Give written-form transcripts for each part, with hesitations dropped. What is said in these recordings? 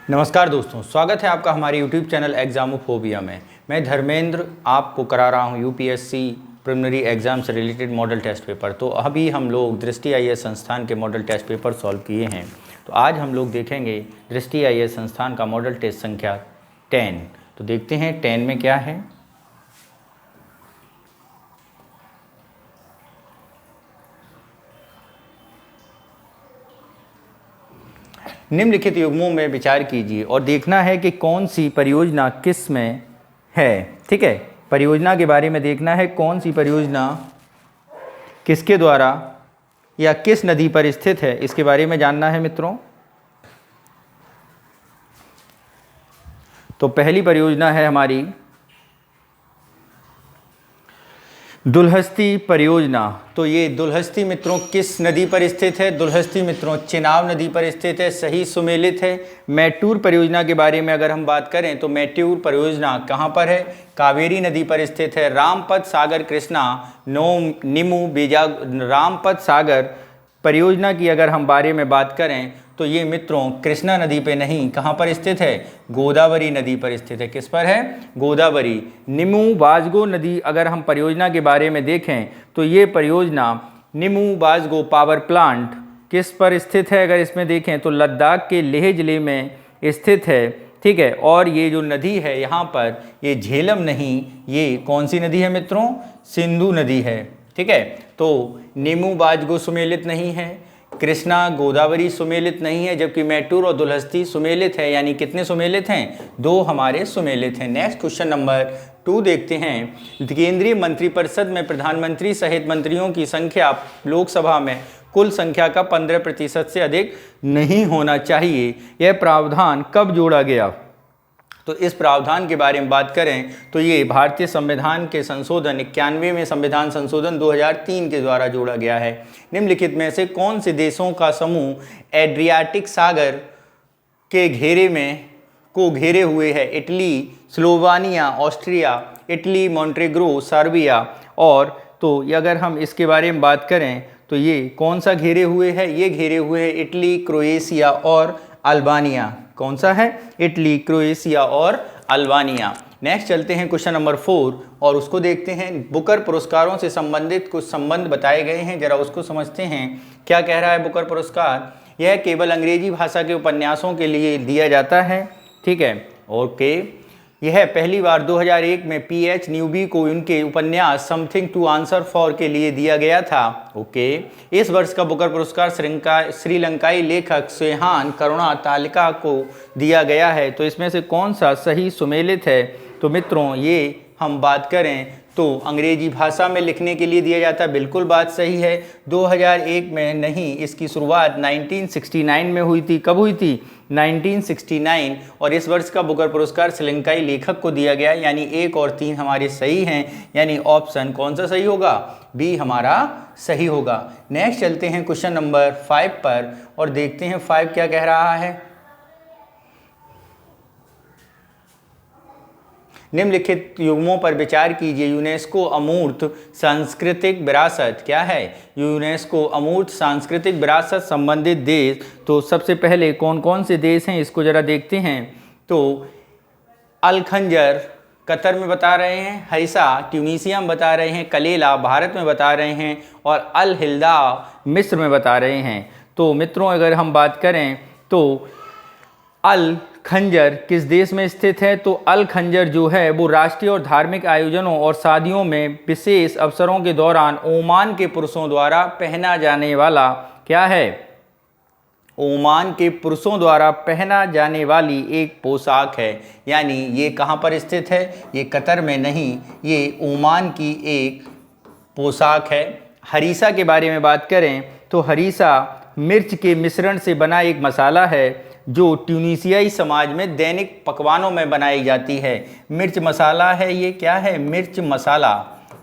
नमस्कार दोस्तों, स्वागत है आपका हमारे YouTube चैनल एग्जामोफोबिया में। मैं धर्मेंद्र आपको करा रहा हूं यूपीएससी प्रिलिमिनरी एग्जाम से रिलेटेड मॉडल टेस्ट पेपर। तो अभी हम लोग दृष्टि आईएएस संस्थान के मॉडल टेस्ट पेपर सॉल्व किए हैं। तो आज हम लोग देखेंगे दृष्टि आईएएस संस्थान का मॉडल टेस्ट संख्या 10। तो देखते हैं 10 में क्या है। निम्नलिखित युग्मों में विचार कीजिए और देखना है कि कौन सी परियोजना किस में है। ठीक है, परियोजना के बारे में देखना है, कौन सी परियोजना किसके द्वारा या किस नदी पर स्थित है, इसके बारे में जानना है मित्रों। तो पहली परियोजना है हमारी दुलहस्ती परियोजना। तो ये दुलहस्ती मित्रों किस नदी पर स्थित है? दुलहस्ती मित्रों चिनाब नदी पर स्थित है, सही सुमेलित है। मैटूर परियोजना के बारे में अगर हम बात करें तो मैटूर परियोजना कहाँ पर है? कावेरी नदी पर स्थित है। रामपत सागर कृष्णा नीमू बीजा रामपत सागर परियोजना की अगर हम बारे में बात करें तो ये मित्रों कृष्णा नदी पे नहीं, कहाँ पर स्थित है? गोदावरी नदी पर स्थित है। किस पर है? गोदावरी। निमू बाजगो नदी अगर हम परियोजना के बारे में देखें तो ये परियोजना निमू बाजगो पावर प्लांट किस पर स्थित है? अगर इसमें देखें तो लद्दाख के लेह जिले में स्थित है। ठीक है, और ये जो नदी है यहाँ पर ये झेलम नहीं, ये कौन सी नदी है मित्रों? सिंधु नदी है। ठीक है, तो निमू बाजगो सुमेलित नहीं है, कृष्णा गोदावरी सुमेलित नहीं है, जबकि मैटूर और दुलहस्ती सुमेलित है। यानी कितने सुमेलित हैं? 2 हमारे सुमेलित हैं। नेक्स्ट क्वेश्चन नंबर 2 देखते हैं। केंद्रीय मंत्रिपरिषद में प्रधानमंत्री सहित मंत्रियों की संख्या लोकसभा में कुल संख्या का 15% से अधिक नहीं होना चाहिए। यह प्रावधान कब जोड़ा गया? तो इस प्रावधान के बारे में बात करें तो ये भारतीय संविधान के संशोधन 91 में संविधान संशोधन 2003 के द्वारा जोड़ा गया है। निम्नलिखित में से कौन से देशों का समूह एड्रियाटिक सागर के घेरे को घेरे हुए है? Italy, Slovenia, Austria, Italy, Montenegro, Serbia. और तो अगर हम इसके बारे में बात करें तो ये कौन सा घेरे हुए है? ये घेरे हुए है इटली, क्रोएशिया और अल्बानिया। कौन सा है? इटली, क्रोएशिया और अल्बानिया। नेक्स्ट चलते हैं क्वेश्चन नंबर 4 और उसको देखते हैं। बुकर पुरस्कारों से संबंधित कुछ संबंध बताए गए हैं, जरा उसको समझते हैं। क्या कह रहा है बुकर पुरस्कार? यह केवल अंग्रेजी भाषा के उपन्यासों के लिए दिया जाता है। ठीक है, ओके। यह पहली बार 2001 में पीएच न्यूबी को उनके उपन्यास समथिंग टू आंसर फॉर के लिए दिया गया था। ओके। इस वर्ष का बुकर पुरस्कार श्रीलंकाई लेखक स्वेहान करुणा तालिका को दिया गया है। तो इसमें से कौन सा सही सुमेलित है? तो मित्रों ये हम बात करें तो अंग्रेजी भाषा में लिखने के लिए दिया जाता है, बिल्कुल बात सही है। 2001 में नहीं, इसकी शुरुआत 1969 में हुई थी। कब हुई थी? 1969। और इस वर्ष का बुकर पुरस्कार श्रीलंकाई लेखक को दिया गया। यानी 1 और 3 हमारे सही हैं। यानी ऑप्शन कौन सा सही होगा? बी हमारा सही होगा। नेक्स्ट चलते हैं क्वेश्चन नंबर 5 पर और देखते हैं 5 क्या कह रहा है। निम्नलिखित युग्मों पर विचार कीजिए। यूनेस्को अमूर्त सांस्कृतिक विरासत क्या है? यूनेस्को अमूर्त सांस्कृतिक विरासत संबंधित देश। तो सबसे पहले कौन कौन से देश हैं इसको जरा देखते हैं। तो अल खंजर कतर में बता रहे हैं, हरिसा ट्यूनीसिया में बता रहे हैं, कलेला भारत में बता रहे हैं और अल हिल्दा मिस्र में बता रहे हैं। तो मित्रों अगर हम बात करें तो अल खंजर किस देश में स्थित है? तो अल खंजर जो है वो राष्ट्रीय और धार्मिक आयोजनों और शादियों में विशेष अवसरों के दौरान ओमान के पुरुषों द्वारा पहना जाने वाला क्या है? ओमान के पुरुषों द्वारा पहना जाने वाली एक पोशाक है। यानी ये कहाँ पर स्थित है? ये कतर में नहीं, ये ओमान की एक पोशाक है। हरीसा के बारे में बात करें तो हरीसा मिर्च के मिश्रण से बना एक मसाला है जो ट्यूनीसियाई समाज में दैनिक पकवानों में बनाई जाती है। मिर्च मसाला है, ये क्या है? मिर्च मसाला।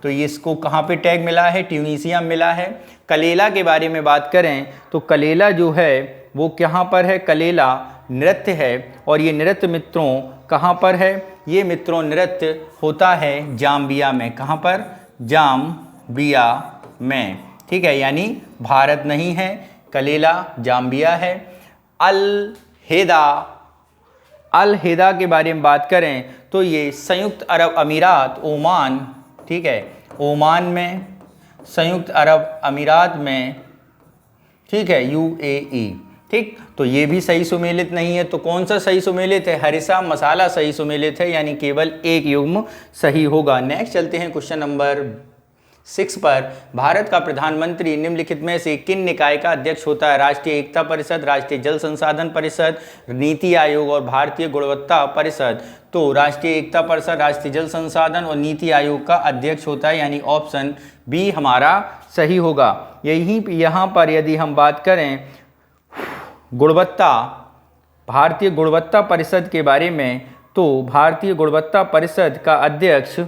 तो ये इसको कहाँ पे टैग मिला है? ट्यूनीसिया मिला है। कलेला के बारे में बात करें तो कलेला जो है वो कहाँ पर है? कलेला नृत्य है और ये नृत्य मित्रों कहाँ पर है? ये मित्रों नृत्य होता है जाम्बिया में। कहाँ पर? जाम्बिया में। ठीक है, यानी भारत नहीं है, कलेला जाम्बिया है। अल हेदा अल हिदा के बारे में बात करें तो ये संयुक्त अरब अमीरात ओमान, ठीक है, ओमान में, संयुक्त अरब अमीरात में, ठीक है, यूएई, ठीक। तो ये भी सही सुमेलित नहीं है, तो कौन सा सही सुमेलित है? हरिसा मसाला सही सुमेलित है, यानी केवल एक युग्म सही होगा। नेक्स्ट चलते हैं क्वेश्चन नंबर 6 पर। भारत का प्रधानमंत्री निम्नलिखित में से किन निकाय का अध्यक्ष होता है? राष्ट्रीय एकता परिषद, राष्ट्रीय जल संसाधन परिषद, नीति आयोग और भारतीय गुणवत्ता परिषद। तो राष्ट्रीय एकता परिषद, राष्ट्रीय जल संसाधन और नीति आयोग का अध्यक्ष होता है, यानी ऑप्शन बी हमारा सही होगा। यहाँ पर यदि हम बात करें गुणवत्ता, भारतीय गुणवत्ता परिषद के बारे में, तो भारतीय गुणवत्ता परिषद का अध्यक्ष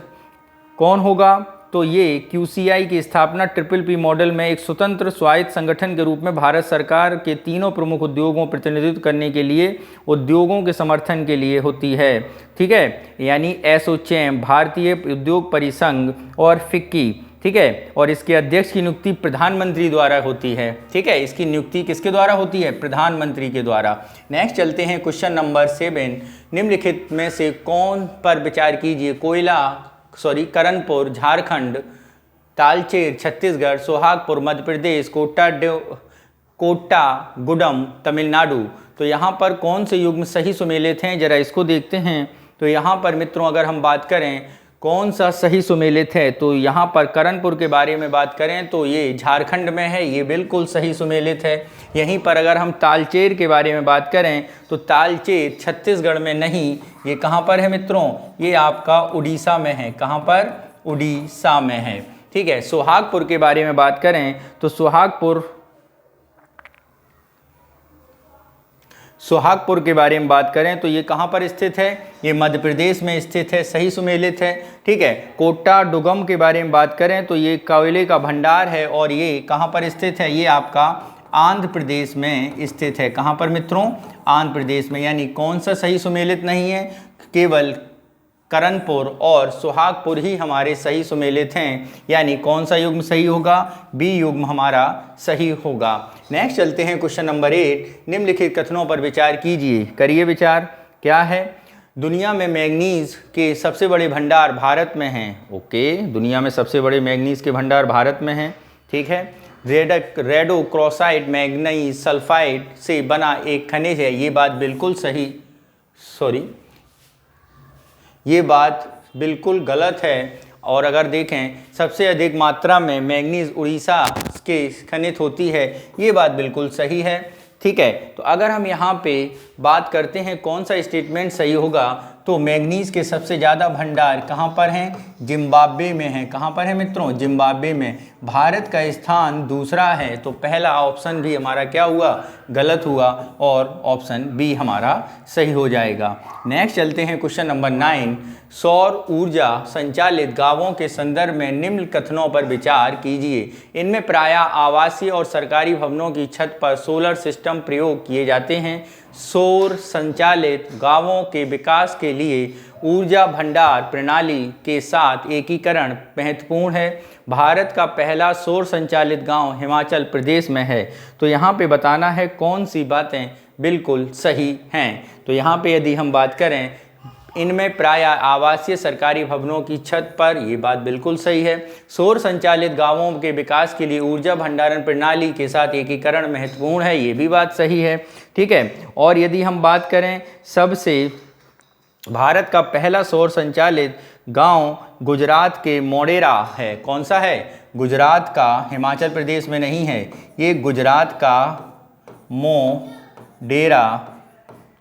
कौन होगा? तो ये QCI की स्थापना PPP मॉडल में एक स्वतंत्र स्वायत्त संगठन के रूप में भारत सरकार के तीनों प्रमुख उद्योगों को प्रतिनिधित्व करने के लिए, उद्योगों के समर्थन के लिए होती है, ठीक है, यानी एसोचैम, भारतीय उद्योग परिसंघ और फिक्की, ठीक है। और इसके अध्यक्ष की नियुक्ति प्रधानमंत्री द्वारा होती है, ठीक है, इसकी नियुक्ति किसके द्वारा होती है? प्रधानमंत्री के द्वारा। नेक्स्ट चलते हैं क्वेश्चन नंबर 7। निम्नलिखित में से कौन पर विचार कीजिए? करणपुर झारखंड, तालचेर छत्तीसगढ़, सोहागपुर मध्य प्रदेश, कोट्टागुडम तमिलनाडु। तो यहाँ पर कौन से युग्म सही सुमेलित हैं, जरा इसको देखते हैं। तो यहाँ पर मित्रों अगर हम बात करें कौन सा सही सुमेलित है, तो यहाँ पर करणपुर के बारे में बात करें तो ये झारखंड में है, ये बिल्कुल सही सुमेलित है। यहीं पर अगर हम तालचेर के बारे में बात करें तो तालचेर छत्तीसगढ़ में नहीं, ये कहाँ पर है मित्रों? ये आपका उड़ीसा में है। कहाँ पर? उड़ीसा में है, ठीक है। सोहागपुर के बारे में बात करें तो सोहागपुर के बारे में बात करें तो ये कहाँ पर स्थित है? ये मध्य प्रदेश में स्थित है, सही सुमेलित है, ठीक है। कोट्टाडुगम के बारे में बात करें तो ये कोयले का भंडार है और ये कहाँ पर स्थित है? ये आपका आंध्र प्रदेश में स्थित है। कहाँ पर मित्रों? आंध्र प्रदेश में। यानी कौन सा सही सुमेलित नहीं है? केवल करणपुर और सोहागपुर ही हमारे सही सुमेलित हैं, यानी कौन सा युग्म सही होगा? बी युग्म हमारा सही होगा। नेक्स्ट चलते हैं क्वेश्चन नंबर 8। निम्नलिखित कथनों पर विचार कीजिए, करिए विचार। क्या है? दुनिया में मैग्नीज के सबसे बड़े भंडार भारत में हैं। ओके, दुनिया में सबसे बड़े मैग्नीज के भंडार भारत में हैं, ठीक है। रेडोक्रोसाइड मैग्नीज सल्फाइड से बना एक खनिज है, ये बात बिल्कुल सही, ये बात बिल्कुल गलत है। और अगर देखें सबसे अधिक मात्रा में मैग्नीज उड़ीसा के खनिज होती है, ये बात बिल्कुल सही है, ठीक है। तो अगर हम यहाँ पे बात करते हैं कौन सा स्टेटमेंट सही होगा, तो मैग्नीज के सबसे ज़्यादा भंडार कहाँ पर हैं? जिम्बाब्वे में हैं। कहाँ पर है मित्रों? जिम्बाब्वे में। भारत का स्थान दूसरा है, तो पहला ऑप्शन भी हमारा क्या हुआ? गलत हुआ और ऑप्शन बी हमारा सही हो जाएगा। नेक्स्ट चलते हैं क्वेश्चन नंबर 9। सौर ऊर्जा संचालित गांवों के संदर्भ में निम्न कथनों पर विचार कीजिए। इनमें प्रायः आवासीय और सरकारी भवनों की छत पर सोलर सिस्टम प्रयोग किए जाते हैं। सौर संचालित गांवों के विकास के लिए ऊर्जा भंडार प्रणाली के साथ एकीकरण महत्वपूर्ण है। भारत का पहला सौर संचालित गांव हिमाचल प्रदेश में है। तो यहाँ पे बताना है कौन सी बातें बिल्कुल सही हैं। तो यहाँ पे यदि हम बात करें, इनमें प्रायः आवासीय सरकारी भवनों की छत पर, ये बात बिल्कुल सही है। सौर संचालित गांवों के विकास के लिए ऊर्जा भंडारण प्रणाली के साथ एकीकरण महत्वपूर्ण है, ये भी बात सही है, ठीक है। और यदि हम बात करें सबसे भारत का पहला सौर संचालित गांव गुजरात के मोढेरा है। कौन सा है? गुजरात का, हिमाचल प्रदेश में नहीं है, ये गुजरात का मोढेरा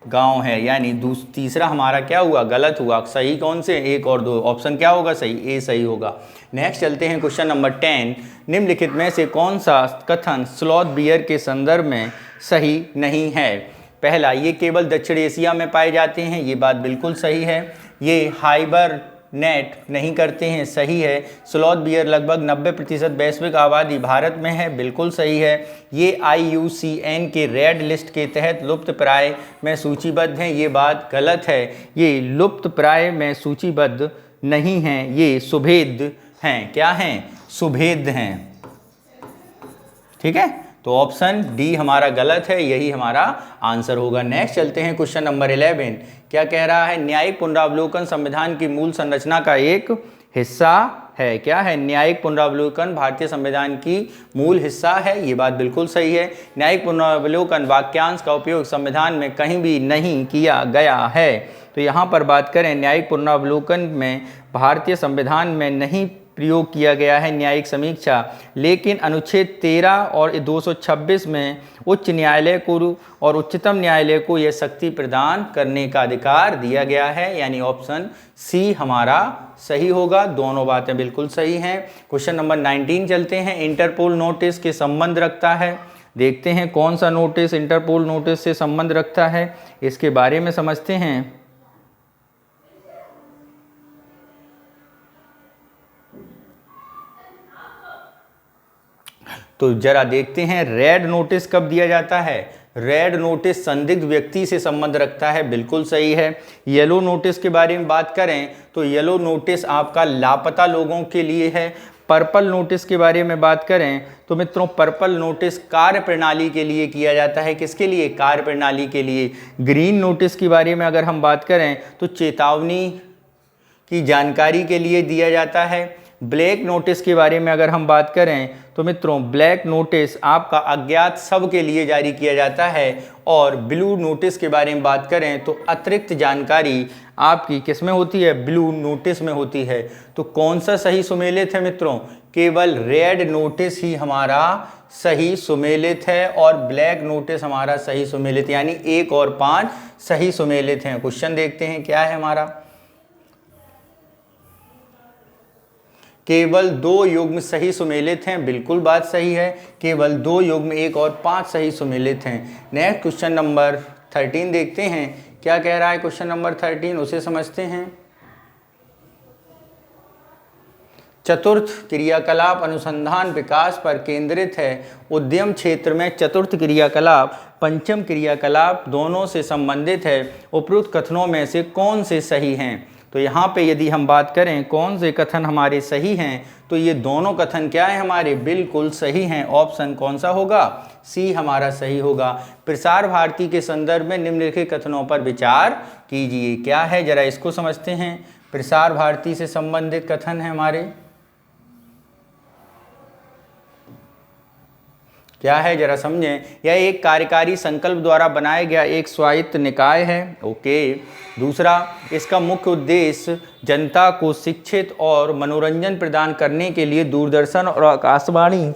गांव है। यानी तीसरा हमारा क्या हुआ? गलत हुआ। सही कौन से? 1 और 2। ऑप्शन क्या होगा सही? ए सही होगा। नेक्स्ट चलते हैं क्वेश्चन नंबर 10। निम्नलिखित में से कौन सा कथन स्लॉथ बियर के संदर्भ में सही नहीं है? पहला, ये केवल दक्षिण एशिया में पाए जाते हैं, ये बात बिल्कुल सही है। ये हाइबरनेट नहीं करते हैं, सही है। स्लॉथ बियर लगभग 90% वैश्विक आबादी भारत में है, बिल्कुल सही है। ये IUCN के रेड लिस्ट के तहत लुप्त प्राय में सूचीबद्ध हैं, ये बात गलत है। ये लुप्त प्राय में सूचीबद्ध नहीं हैं, ये सुभेद हैं। क्या हैं? सुभेद हैं, ठीक है। तो ऑप्शन डी हमारा गलत है, यही हमारा आंसर होगा। नेक्स्ट चलते हैं क्वेश्चन नंबर 11। क्या कह रहा है? न्यायिक पुनरावलोकन संविधान की मूल संरचना का एक हिस्सा है। क्या है? न्यायिक पुनरावलोकन भारतीय संविधान की मूल हिस्सा है। ये बात बिल्कुल सही है। न्यायिक पुनरावलोकन वाक्यांश का उपयोग संविधान में कहीं भी नहीं किया गया है। तो यहाँ पर बात करें न्यायिक पुनरावलोकन में भारतीय संविधान में नहीं प्रयोग किया गया है न्यायिक समीक्षा, लेकिन अनुच्छेद 13 और 226 में उच्च न्यायालय को और उच्चतम न्यायालय को यह शक्ति प्रदान करने का अधिकार दिया गया है, यानी ऑप्शन सी हमारा सही होगा। दोनों बातें बिल्कुल सही हैं। क्वेश्चन नंबर 19 चलते हैं। इंटरपोल नोटिस के संबंध रखता है। देखते हैं कौन सा नोटिस इंटरपोल नोटिस से संबंध रखता है, इसके बारे में समझते हैं। तो जरा देखते हैं रेड नोटिस कब दिया जाता है। रेड नोटिस संदिग्ध व्यक्ति से संबंध रखता है, बिल्कुल सही है। येलो नोटिस के बारे में बात करें तो येलो नोटिस आपका लापता लोगों के लिए है। पर्पल नोटिस के बारे में बात करें तो मित्रों पर्पल नोटिस कार्य प्रणाली के लिए किया जाता है। किसके लिए? कार्य प्रणाली के लिए। ग्रीन नोटिस के बारे में अगर हम बात करें तो चेतावनी की जानकारी के लिए दिया जाता है। ब्लैक नोटिस के बारे में अगर हम बात करें तो मित्रों ब्लैक नोटिस आपका अज्ञात सब के लिए जारी किया जाता है। और ब्लू नोटिस के बारे में बात करें तो अतिरिक्त जानकारी आपकी किस में होती है? ब्लू नोटिस में होती है। तो कौन सा सही सुमेलित है मित्रों? केवल रेड नोटिस ही हमारा सही सुमेलित है और ब्लैक नोटिस हमारा सही सुमेलित, यानी 1 और 5 सही सुमेलित हैं। क्वेश्चन देखते हैं क्या है हमारा। केवल 2 युग्म सही सुमेलित हैं, बिल्कुल बात सही है। केवल 2 युग्म 1 और 5 सही सुमेलित हैं। नेक्स्ट क्वेश्चन नंबर 13 देखते हैं क्या कह रहा है। क्वेश्चन नंबर 13 उसे समझते हैं। चतुर्थ क्रियाकलाप अनुसंधान विकास पर केंद्रित है। उद्यम क्षेत्र में चतुर्थ क्रियाकलाप पंचम क्रियाकलाप दोनों से संबंधित है। उपरोक्त कथनों में से कौन से सही हैं? तो यहाँ पे यदि हम बात करें कौन से कथन हमारे सही हैं तो ये दोनों कथन क्या है हमारे? बिल्कुल सही हैं। ऑप्शन कौन सा होगा? सी हमारा सही होगा। प्रसार भारती के संदर्भ में निम्नलिखित कथनों पर विचार कीजिए। क्या है जरा इसको समझते हैं। प्रसार भारती से संबंधित कथन है हमारे, क्या है जरा समझें। यह एक कार्यकारी संकल्प द्वारा बनाया गया एक स्वायत्त निकाय है। ओके। दूसरा, इसका मुख्य उद्देश्य जनता को शिक्षित और मनोरंजन प्रदान करने के लिए दूरदर्शन और आकाशवाणी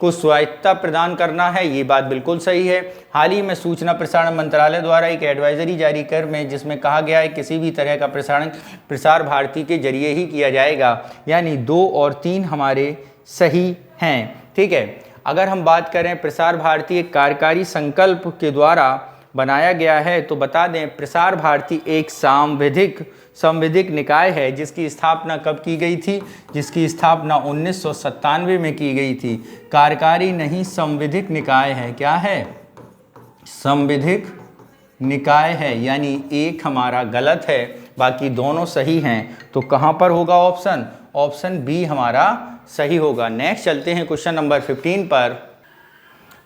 को स्वायत्तता प्रदान करना है। ये बात बिल्कुल सही है। हाल ही में सूचना प्रसारण मंत्रालय द्वारा एक एडवाइजरी जारी कर में जिसमें कहा गया है किसी भी तरह का प्रसारण प्रसार भारती के जरिए ही किया जाएगा, यानी 2 और 3 हमारे सही हैं। ठीक है। अगर हम बात करें प्रसार भारती एक कार्यकारी संकल्प के द्वारा बनाया गया है तो बता दें प्रसार भारती एक संवैधिक निकाय है जिसकी स्थापना कब की गई थी? जिसकी स्थापना 1997 में की गई थी। कार्यकारी नहीं संवैधिक निकाय है। क्या है? संवैधिक निकाय है, यानी एक हमारा गलत है, बाकी दोनों सही हैं। तो कहाँ पर होगा ऑप्शन? ऑप्शन बी हमारा सही होगा। नेक्स्ट चलते हैं क्वेश्चन नंबर 15 पर।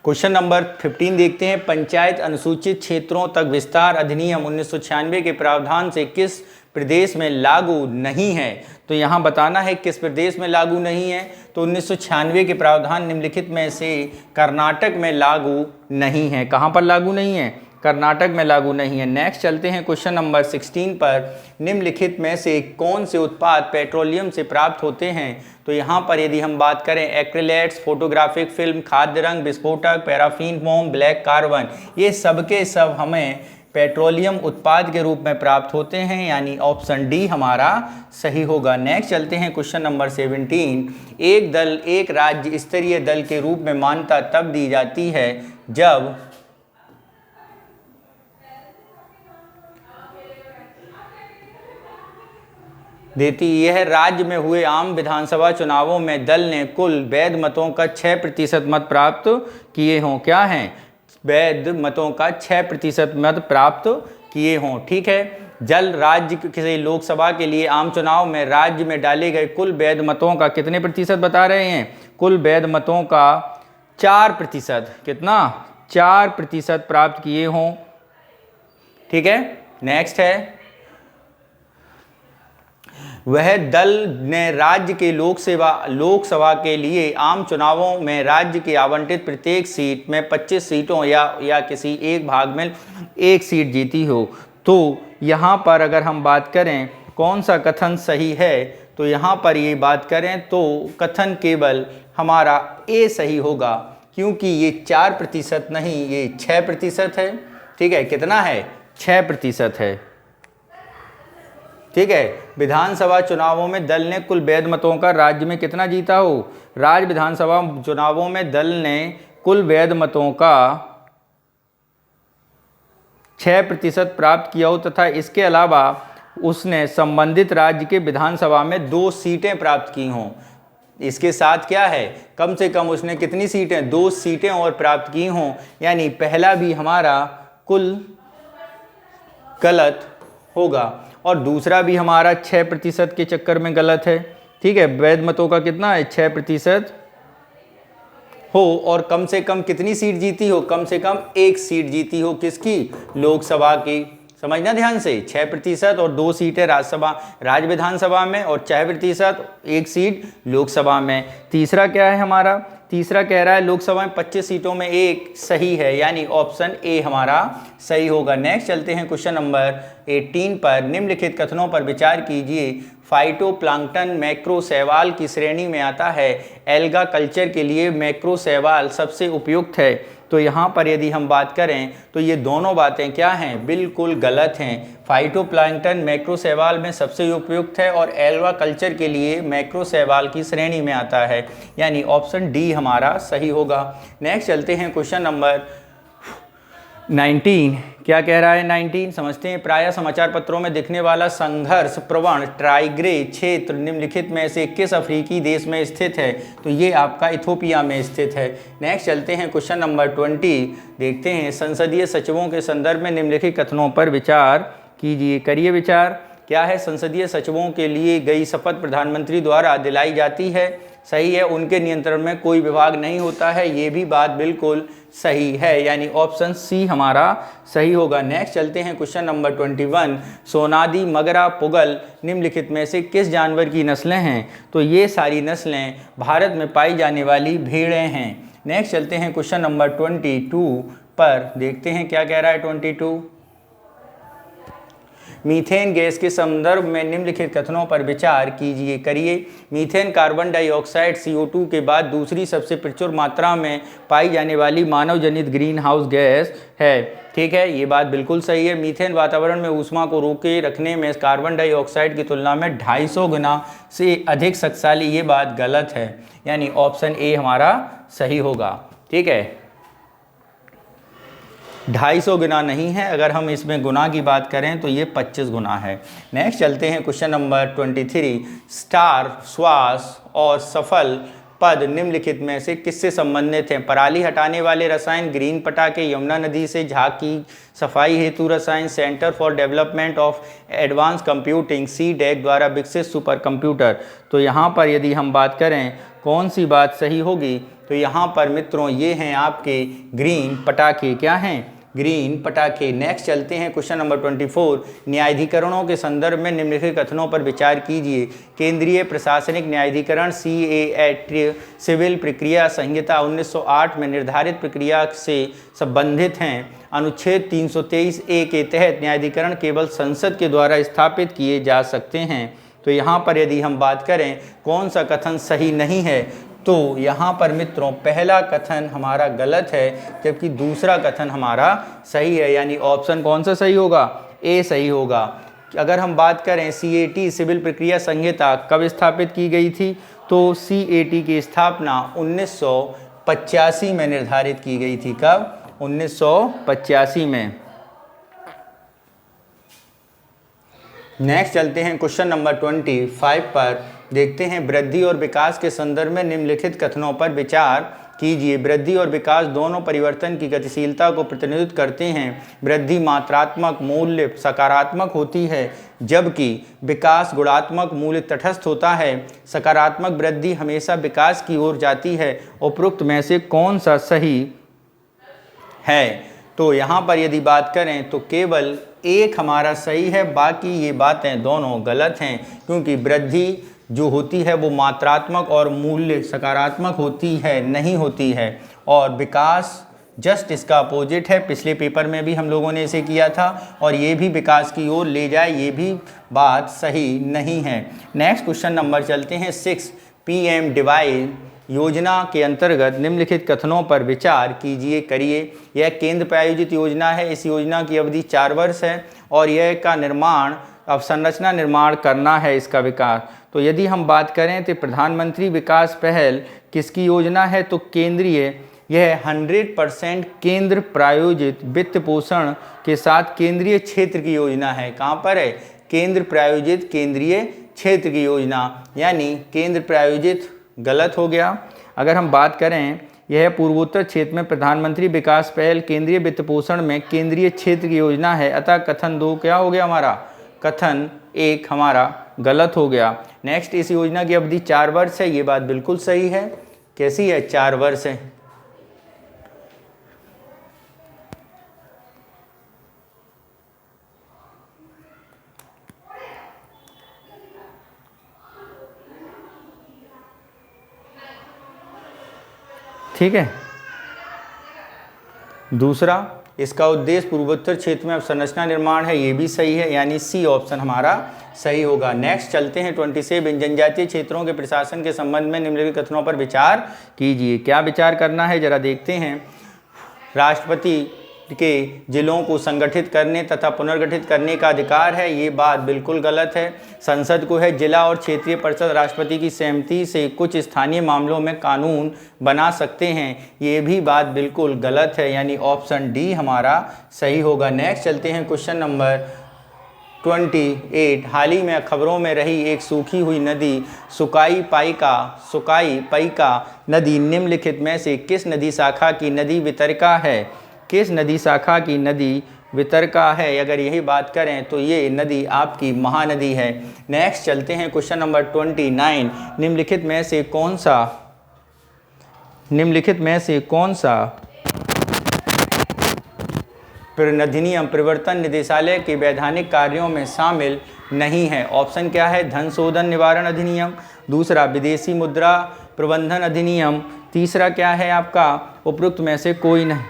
क्वेश्चन नंबर 15 देखते हैं। पंचायत अनुसूचित क्षेत्रों तक विस्तार अधिनियम 1996 के प्रावधान से किस प्रदेश में लागू नहीं है? तो यहाँ बताना है किस प्रदेश में लागू नहीं है। तो 1996 के प्रावधान निम्नलिखित में से कर्नाटक में लागू नहीं है। कहाँ पर लागू नहीं है? कर्नाटक में लागू नहीं है। नेक्स्ट चलते हैं क्वेश्चन नंबर 16 पर। निम्नलिखित में से कौन से उत्पाद पेट्रोलियम से प्राप्त होते हैं? तो यहाँ पर यदि हम बात करें एक्रिलेट्स, फोटोग्राफिक फिल्म, खाद्य रंग, विस्फोटक, पैराफिन मोम, ब्लैक कार्बन, ये सब के सब हमें पेट्रोलियम उत्पाद के रूप में प्राप्त होते हैं, यानी ऑप्शन डी हमारा सही होगा। नेक्स्ट चलते हैं क्वेश्चन नंबर 17। एक दल एक राज्य स्तरीय दल के रूप में मान्यता तब दी जाती है जब यह राज्य में हुए आम विधानसभा चुनावों में दल ने कुल वैध मतों का 6% मत प्राप्त किए हों। क्या हैं? वैध मतों का 6% मत प्राप्त किए हों। ठीक है। जल राज्य किसी लोकसभा के लिए आम चुनाव में राज्य में डाले गए कुल वैध मतों का कितने प्रतिशत बता रहे हैं? कुल वैध मतों का 4%, कितना 4% प्राप्त किए हों। ठीक है, नेक्स्ट है, वह दल ने राज्य के लोकसभा के लिए आम चुनावों में राज्य की आवंटित प्रत्येक सीट में 25 सीटों या किसी एक भाग में एक सीट जीती हो। तो यहाँ पर अगर हम बात करें कौन सा कथन सही है, तो यहाँ पर ये बात करें तो कथन केवल हमारा ए सही होगा, क्योंकि ये 4% नहीं, ये 6% है। ठीक है, कितना है, 6% है। ठीक है, विधानसभा चुनावों में दल ने कुल वैध मतों का राज्य में कितना जीता हो, राज्य विधानसभा चुनावों में दल ने कुल वैध मतों का 6% प्राप्त किया हो तथा इसके अलावा उसने संबंधित राज्य के विधानसभा में 2 सीटें प्राप्त की हों। इसके साथ क्या है, कम से कम उसने कितनी सीटें, 2 सीटें और प्राप्त की हों, यानी पहला भी हमारा कुल गलत होगा और दूसरा भी हमारा 6% के चक्कर में गलत है। ठीक है, वैध मतों का कितना है, 6% हो और कम से कम कितनी सीट जीती हो, कम से कम 1 सीट जीती हो, किसकी, लोकसभा की। समझना ध्यान से, 6% और 2 सीटें राज्य विधानसभा में और 6% 1 सीट लोकसभा में। तीसरा क्या है हमारा, तीसरा कह रहा है लोकसभा में 25 सीटों में 1 सही है, यानी ऑप्शन ए हमारा सही होगा। नेक्स्ट चलते हैं क्वेश्चन नंबर 18 पर। निम्नलिखित कथनों पर विचार कीजिए। फाइटोप्लैंक्टन मैक्रोशैवाल की श्रेणी में आता है। एल्गा कल्चर के लिए मैक्रोशैवाल सबसे उपयुक्त है। तो यहाँ पर यदि हम बात करें तो ये दोनों बातें क्या हैं, बिल्कुल गलत हैं। फाइटोप्लैंक्टन मैक्रोशैवाल में सबसे उपयुक्त है और एल्गा कल्चर के लिए मैक्रोशैवाल की श्रेणी में आता है, यानी ऑप्शन डी हमारा सही होगा। नेक्स्ट चलते हैं क्वेश्चन नंबर 19। क्या कह रहा है 19, समझते हैं। प्रायः समाचार पत्रों में दिखने वाला संघर्ष प्रवण टाइग्रे क्षेत्र निम्नलिखित में से किस अफ्रीकी देश में स्थित है, तो ये आपका इथोपिया में स्थित है। नेक्स्ट चलते हैं क्वेश्चन नंबर 20, देखते हैं। संसदीय सचिवों के संदर्भ में निम्नलिखित कथनों पर विचार कीजिए, करिए विचार। क्या है, संसदीय सचिवों के लिए गई शपथ प्रधानमंत्री द्वारा दिलाई जाती है, सही है। उनके नियंत्रण में कोई विभाग नहीं होता है, ये भी बात बिल्कुल सही है, यानी ऑप्शन सी हमारा सही होगा। नेक्स्ट चलते हैं क्वेश्चन नंबर 21। सोनादी, मगरा, पुगल निम्नलिखित में से किस जानवर की नस्लें हैं, तो ये सारी नस्लें भारत में पाई जाने वाली भेड़ें हैं। नेक्स्ट चलते हैं क्वेश्चन नंबर 22 पर, देखते हैं क्या कह रहा है 22। मीथेन गैस के संदर्भ में निम्नलिखित कथनों पर विचार कीजिए, करिए। मीथेन कार्बन डाइऑक्साइड CO2 के बाद दूसरी सबसे प्रचुर मात्रा में पाई जाने वाली मानव जनित ग्रीन हाउस गैस है। ठीक है, ये बात बिल्कुल सही है। मीथेन वातावरण में ऊष्मा को रोके रखने में कार्बन डाइऑक्साइड की तुलना में 250 गुना से अधिक शक्तिशाली, ये बात गलत है, यानी ऑप्शन ए हमारा सही होगा। ठीक है, 250 गुना नहीं है, अगर हम इसमें गुना की बात करें तो ये 25 गुना है। नेक्स्ट चलते हैं क्वेश्चन नंबर 23। स्टार, श्वास और सफल पद निम्नलिखित में से किससे संबंधित हैं। पराली हटाने वाले रसायन, ग्रीन पटाखे, यमुना नदी से झाग की सफाई हेतु रसायन, centre for development of advance computing CDAC द्वारा विकसित सुपर कंप्यूटर। तो यहाँ पर यदि हम बात करें कौन सी बात सही होगी, तो यहाँ पर मित्रों ये हैं आपके ग्रीन पटाखे, क्या हैं, ग्रीन पटाखे। नेक्स्ट चलते हैं क्वेश्चन नंबर 24। न्यायाधिकरणों के संदर्भ में निम्नलिखित कथनों पर विचार कीजिए। केंद्रीय प्रशासनिक न्यायाधिकरण CAT सिविल प्रक्रिया संहिता 1908 में निर्धारित प्रक्रिया से संबंधित हैं। अनुच्छेद 323A के तहत न्यायाधिकरण केवल संसद के द्वारा स्थापित किए जा सकते हैं। तो यहाँ पर यदि हम बात करें कौन सा कथन सही नहीं है, तो यहाँ पर मित्रों पहला कथन हमारा गलत है, जबकि दूसरा कथन हमारा सही है, यानी ऑप्शन कौन सा सही होगा, ए सही होगा। अगर हम बात करें CAT सिविल प्रक्रिया संहिता कब स्थापित की गई थी, तो CAT की स्थापना 1985 में निर्धारित की गई थी। कब, 1985 में। नेक्स्ट चलते हैं क्वेश्चन नंबर 25 पर, देखते हैं। वृद्धि और विकास के संदर्भ में निम्नलिखित कथनों पर विचार कीजिए। वृद्धि और विकास दोनों परिवर्तन की गतिशीलता को प्रतिनिधित्व करते हैं। वृद्धि मात्रात्मक मूल्य सकारात्मक होती है, जबकि विकास गुणात्मक मूल्य तटस्थ होता है। सकारात्मक वृद्धि हमेशा विकास की ओर जाती है। उपरोक्त में से कौन सा सही है? तो यहाँ पर यदि बात करें तो केवल एक हमारा सही है, बाकी ये बातें दोनों गलत हैं, क्योंकि वृद्धि जो होती है वो मात्रात्मक और मूल्य सकारात्मक होती है, नहीं होती है। और विकास जस्ट इसका अपोजिट है। पिछले पेपर में भी हम लोगों ने इसे किया था, और ये भी विकास की ओर ले जाए, ये भी बात सही नहीं है। नेक्स्ट क्वेश्चन नंबर चलते हैं 6। PM-DY योजना के अंतर्गत निम्नलिखित कथनों पर विचार कीजिए करिए। यह केंद्र प्रायोजित योजना है। इस योजना की अवधि 4 वर्ष है और यह का निर्माण अवसंरचना निर्माण करना है, इसका विकास। तो यदि हम बात करें तो प्रधानमंत्री विकास पहल किसकी योजना है? तो केंद्रीय, यह 100% केंद्र प्रायोजित वित्त पोषण के साथ केंद्रीय क्षेत्र की योजना है। कहाँ पर है? केंद्र प्रायोजित केंद्रीय क्षेत्र की योजना, यानी केंद्र प्रायोजित गलत हो गया। अगर हम बात करें, यह पूर्वोत्तर क्षेत्र में प्रधानमंत्री विकास पहल केंद्रीय वित्त पोषण में केंद्रीय क्षेत्र की योजना है, अतः कथन 2 क्या हो गया हमारा? कथन 1 हमारा गलत हो गया। नेक्स्ट, इस योजना की अवधि 4 वर्ष है। ये बात बिल्कुल सही है। कैसी है? 4 वर्ष है। ठीक है। दूसरा, इसका उद्देश्य पूर्वोत्तर क्षेत्र में अवसंरचना निर्माण है, ये भी सही है, यानी सी ऑप्शन हमारा सही होगा। नेक्स्ट चलते हैं 27। जनजातीय क्षेत्रों के प्रशासन के संबंध में निम्नलिखित कथनों पर विचार कीजिए। क्या विचार करना है जरा देखते हैं। राष्ट्रपति के जिलों को संगठित करने तथा पुनर्गठित करने का अधिकार है, ये बात बिल्कुल गलत है। संसद को है जिला और क्षेत्रीय परिषद राष्ट्रपति की सहमति से कुछ स्थानीय मामलों में कानून बना सकते हैं, ये भी बात बिल्कुल गलत है, यानी ऑप्शन डी हमारा सही होगा। नेक्स्ट चलते हैं क्वेश्चन नंबर 28। हाल ही में खबरों में रही एक सूखी हुई नदी सुकाई पाइका नदी निम्नलिखित में से किस नदी शाखा की नदी वितरका है? किस नदी शाखा की नदी वितरका है? अगर यही बात करें तो ये नदी आपकी महानदी है। नेक्स्ट चलते हैं क्वेश्चन नंबर 29। निम्नलिखित में से कौन सा प्रतिनिधिनियम प्रवर्तन निदेशालय के वैधानिक कार्यों में शामिल नहीं है? ऑप्शन क्या है? धन शोधन निवारण अधिनियम, दूसरा विदेशी मुद्रा प्रबंधन अधिनियम, तीसरा क्या है आपका? उपरोक्त में से कोई नहीं।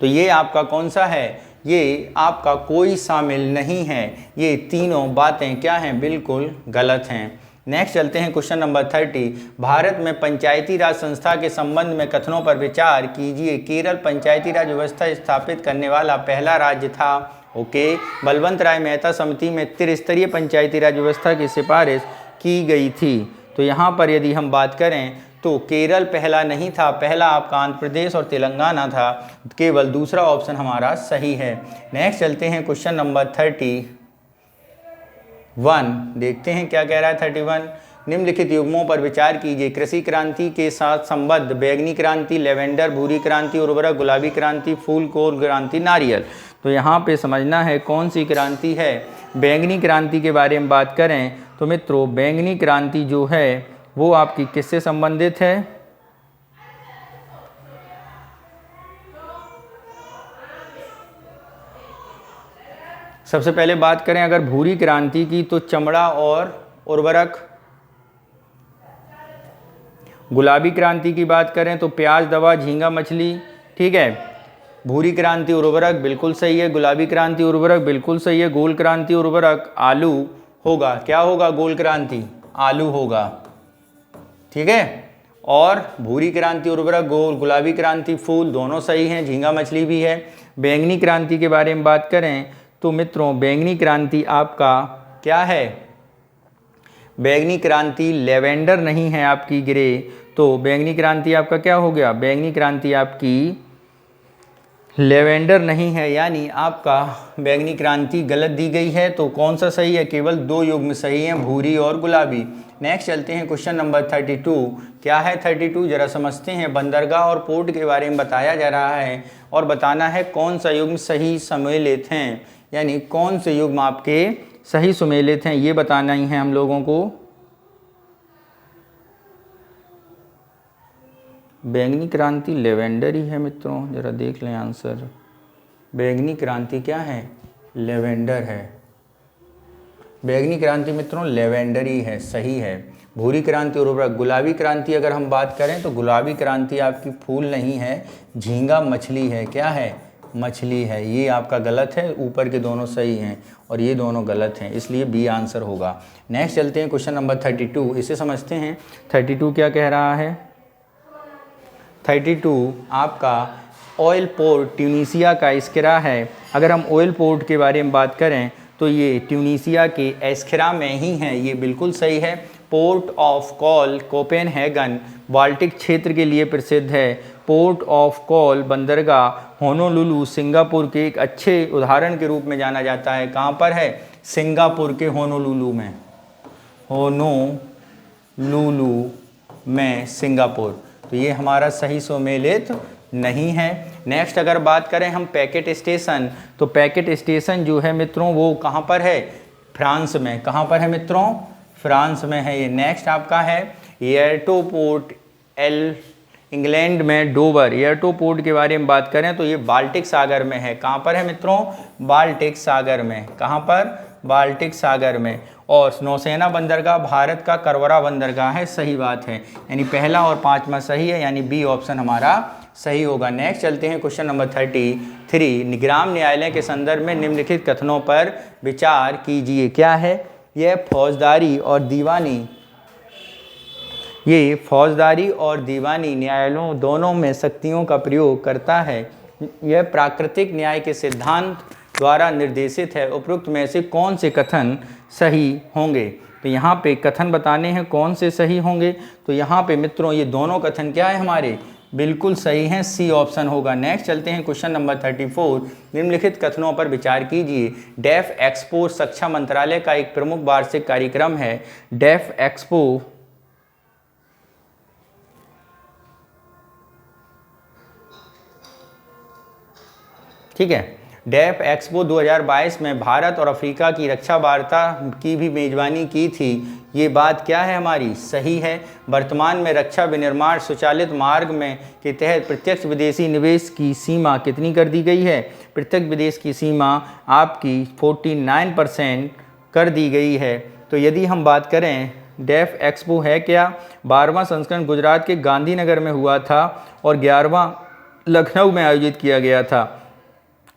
तो ये आपका कौन सा है? ये आपका कोई शामिल नहीं है। ये तीनों बातें क्या हैं? बिल्कुल गलत हैं। नेक्स्ट चलते हैं क्वेश्चन नंबर 30। भारत में पंचायती राज संस्था के संबंध में कथनों पर विचार कीजिए। केरल पंचायती राज व्यवस्था स्थापित करने वाला पहला राज्य था। ओके, बलवंत राय मेहता समिति में त्रिस्तरीय पंचायती राज व्यवस्था की सिफारिश की गई थी। तो यहाँ पर यदि हम बात करें तो केरल पहला नहीं था, पहला आपका आंध्र प्रदेश और तेलंगाना था। केवल दूसरा ऑप्शन हमारा सही है। नेक्स्ट चलते हैं क्वेश्चन नंबर 31। देखते हैं क्या कह रहा है 31। निम्नलिखित युग्मों पर विचार कीजिए। कृषि क्रांति के साथ संबद्ध बैंगनी क्रांति, लेवेंडर, भूरी क्रांति, उर्वरक, गुलाबी क्रांति, फूल कोर क्रांति, नारियल। तो यहाँ पे समझना है कौन सी क्रांति है। बैंगनी क्रांति के बारे में बात करें तो मित्रों, बैंगनी क्रांति जो है वो आपकी किससे संबंधित है? सबसे पहले बात करें अगर भूरी क्रांति की तो चमड़ा और उर्वरक। गुलाबी क्रांति की बात करें तो प्याज, दवा, झींगा मछली। ठीक है, भूरी क्रांति उर्वरक बिल्कुल सही है, गुलाबी क्रांति उर्वरक बिल्कुल सही है, गोल क्रांति उर्वरक आलू होगा। क्या होगा? गोल क्रांति आलू होगा। ठीक है, और भूरी क्रांति उर्वरक गोल, गुलाबी क्रांति फूल, दोनों सही हैं, झींगा मछली भी है। बैंगनी क्रांति के बारे में बात करें तो मित्रों, बैंगनी क्रांति आपका क्या है? बैंगनी क्रांति लेवेंडर नहीं है आपकी ग्रे, तो बैंगनी क्रांति आपका क्या हो गया? बैंगनी क्रांति आपकी लेवेंडर नहीं है, यानी आपका बैंगनी क्रांति गलत दी गई है। तो कौन सा सही है? केवल 2 युग्म सही हैं, भूरी और गुलाबी। नेक्स्ट चलते हैं क्वेश्चन नंबर 32। क्या है 32? जरा समझते हैं। बंदरगाह और पोर्ट के बारे में बताया जा रहा है और बताना है कौन सा युग्म सही सम्मिलित हैं, यानी कौन से युग्म आपके सही सुमेलित हैं, ये बताना ही है हम लोगों को। बैंगनी क्रांति लेवेंडर ही है मित्रों, जरा देख लें आंसर। बैंगनी क्रांति क्या है? लेवेंडर है। बैंगनी क्रांति मित्रों लेवेंडर ही है, सही है। भूरी क्रांति और उर्वरक। गुलाबी क्रांति अगर हम बात करें तो गुलाबी क्रांति आपकी फूल नहीं है, झींगा मछली है। क्या है? मछली है। ये आपका गलत है, ऊपर के दोनों सही हैं और ये दोनों गलत हैं, इसलिए बी आंसर होगा। नेक्स्ट चलते हैं क्वेश्चन नंबर 32, इसे समझते हैं। 32 क्या कह रहा है? 32 आपका ऑयल पोर्ट ट्यूनीसिया का एस्किरा है। अगर हम ऑयल पोर्ट के बारे में बात करें तो ये ट्यूनीसिया के एस्किरा में ही है, ये बिल्कुल सही है। Port of call Copenhagen Baltic क्षेत्र के लिए प्रसिद्ध है। पोर्ट ऑफ कॉल बंदरगाह होनोलुलु सिंगापुर के एक अच्छे उदाहरण के रूप में जाना जाता है। कहाँ पर है? सिंगापुर के होनोलुलु में। होनोलुलु में सिंगापुर। तो ये हमारा सही सुमेलित नहीं है। नेक्स्ट अगर बात करें हम पैकेट स्टेशन, तो पैकेट स्टेशन जो है मित्रों वो कहाँ पर है? फ्रांस में। कहाँ पर है मित्रों? फ्रांस में है ये। नेक्स्ट आपका है एयरपोर्ट इंग्लैंड में डोवर। एयरपोर्ट के बारे में बात करें तो ये बाल्टिक सागर में है। कहाँ पर है मित्रों? बाल्टिक सागर में। कहाँ पर? बाल्टिक सागर में। और नौसेना बंदरगाह भारत का करवरा बंदरगाह है। सही बात है, यानी पहला और पांचवा सही है, यानी बी ऑप्शन हमारा सही होगा। नेक्स्ट चलते हैं क्वेश्चन नंबर 33। निगरान न्यायालय के संदर्भ में निम्नलिखित कथनों पर विचार कीजिए। क्या है? यह फौजदारी और दीवानी, ये फौजदारी और दीवानी न्यायालयों दोनों में शक्तियों का प्रयोग करता है। यह प्राकृतिक न्याय के सिद्धांत द्वारा निर्देशित है। उपरोक्त में से कौन से कथन सही होंगे? तो यहाँ पे कथन बताने हैं कौन से सही होंगे। तो यहाँ पे मित्रों ये दोनों कथन क्या है हमारे? बिल्कुल सही हैं, सी ऑप्शन होगा। नेक्स्ट चलते हैं क्वेश्चन नंबर 34। निम्नलिखित कथनों पर विचार कीजिए। डेफ एक्सपो शिक्षा मंत्रालय का एक प्रमुख वार्षिक कार्यक्रम है। डेफ एक्सपो ठीक है। डेफ एक्सपो 2022 में भारत और अफ्रीका की रक्षा वार्ता की भी मेजबानी की थी। ये बात क्या है हमारी? सही है। वर्तमान में रक्षा विनिर्माण स्वचालित मार्ग में के तहत प्रत्यक्ष विदेशी निवेश की सीमा कितनी कर दी गई है? प्रत्यक्ष विदेश की सीमा आपकी 49% कर दी गई है। तो यदि हम बात करें डेफ एक्सपो है क्या? 12वां संस्करण गुजरात के गांधीनगर में हुआ था और 11वां लखनऊ में आयोजित किया गया था।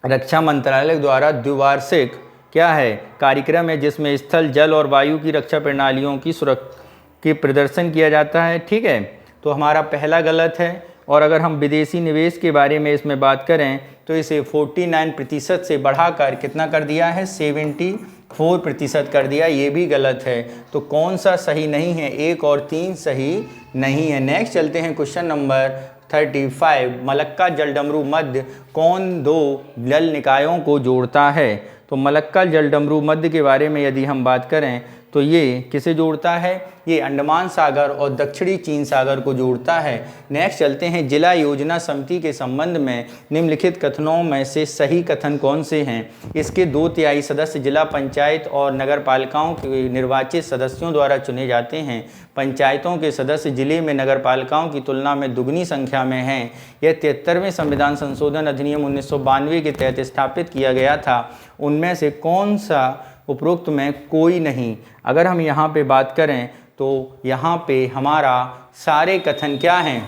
रक्षा मंत्रालय द्वारा द्विवार्षिक क्या है? कार्यक्रम है जिसमें स्थल, जल और वायु की रक्षा प्रणालियों की सुरक्षा के प्रदर्शन किया जाता है। ठीक है, तो हमारा पहला गलत है। और अगर हम विदेशी निवेश के बारे में इसमें बात करें तो इसे 49% से बढ़ाकर कितना कर दिया है? 74% कर दिया, ये भी गलत है। तो कौन सा सही नहीं है? 1 और 3 सही नहीं है। नेक्स्ट चलते हैं क्वेश्चन नंबर 35। मलक्का जलडमरू मध्य कौन 2 जल निकायों को जोड़ता है? तो मलक्का जलडमरू मध्य के बारे में यदि हम बात करें तो ये किसे जोड़ता है? ये अंडमान सागर और दक्षिणी चीन सागर को जोड़ता है। नेक्स्ट चलते हैं जिला योजना समिति के संबंध में निम्नलिखित कथनों में से सही कथन कौन से हैं? इसके 2/3 सदस्य जिला पंचायत और नगर पालिकाओं के निर्वाचित सदस्यों द्वारा चुने जाते हैं। पंचायतों के सदस्य जिले में नगर पालिकाओं की तुलना में दुगनी संख्या में हैं। यह 73वें संविधान संशोधन अधिनियम 1992 के तहत स्थापित किया गया था। उनमें से कौन सा उपरोक्त में कोई नहीं? अगर हम यहाँ पे बात करें तो यहाँ पे हमारा सारे कथन क्या हैं?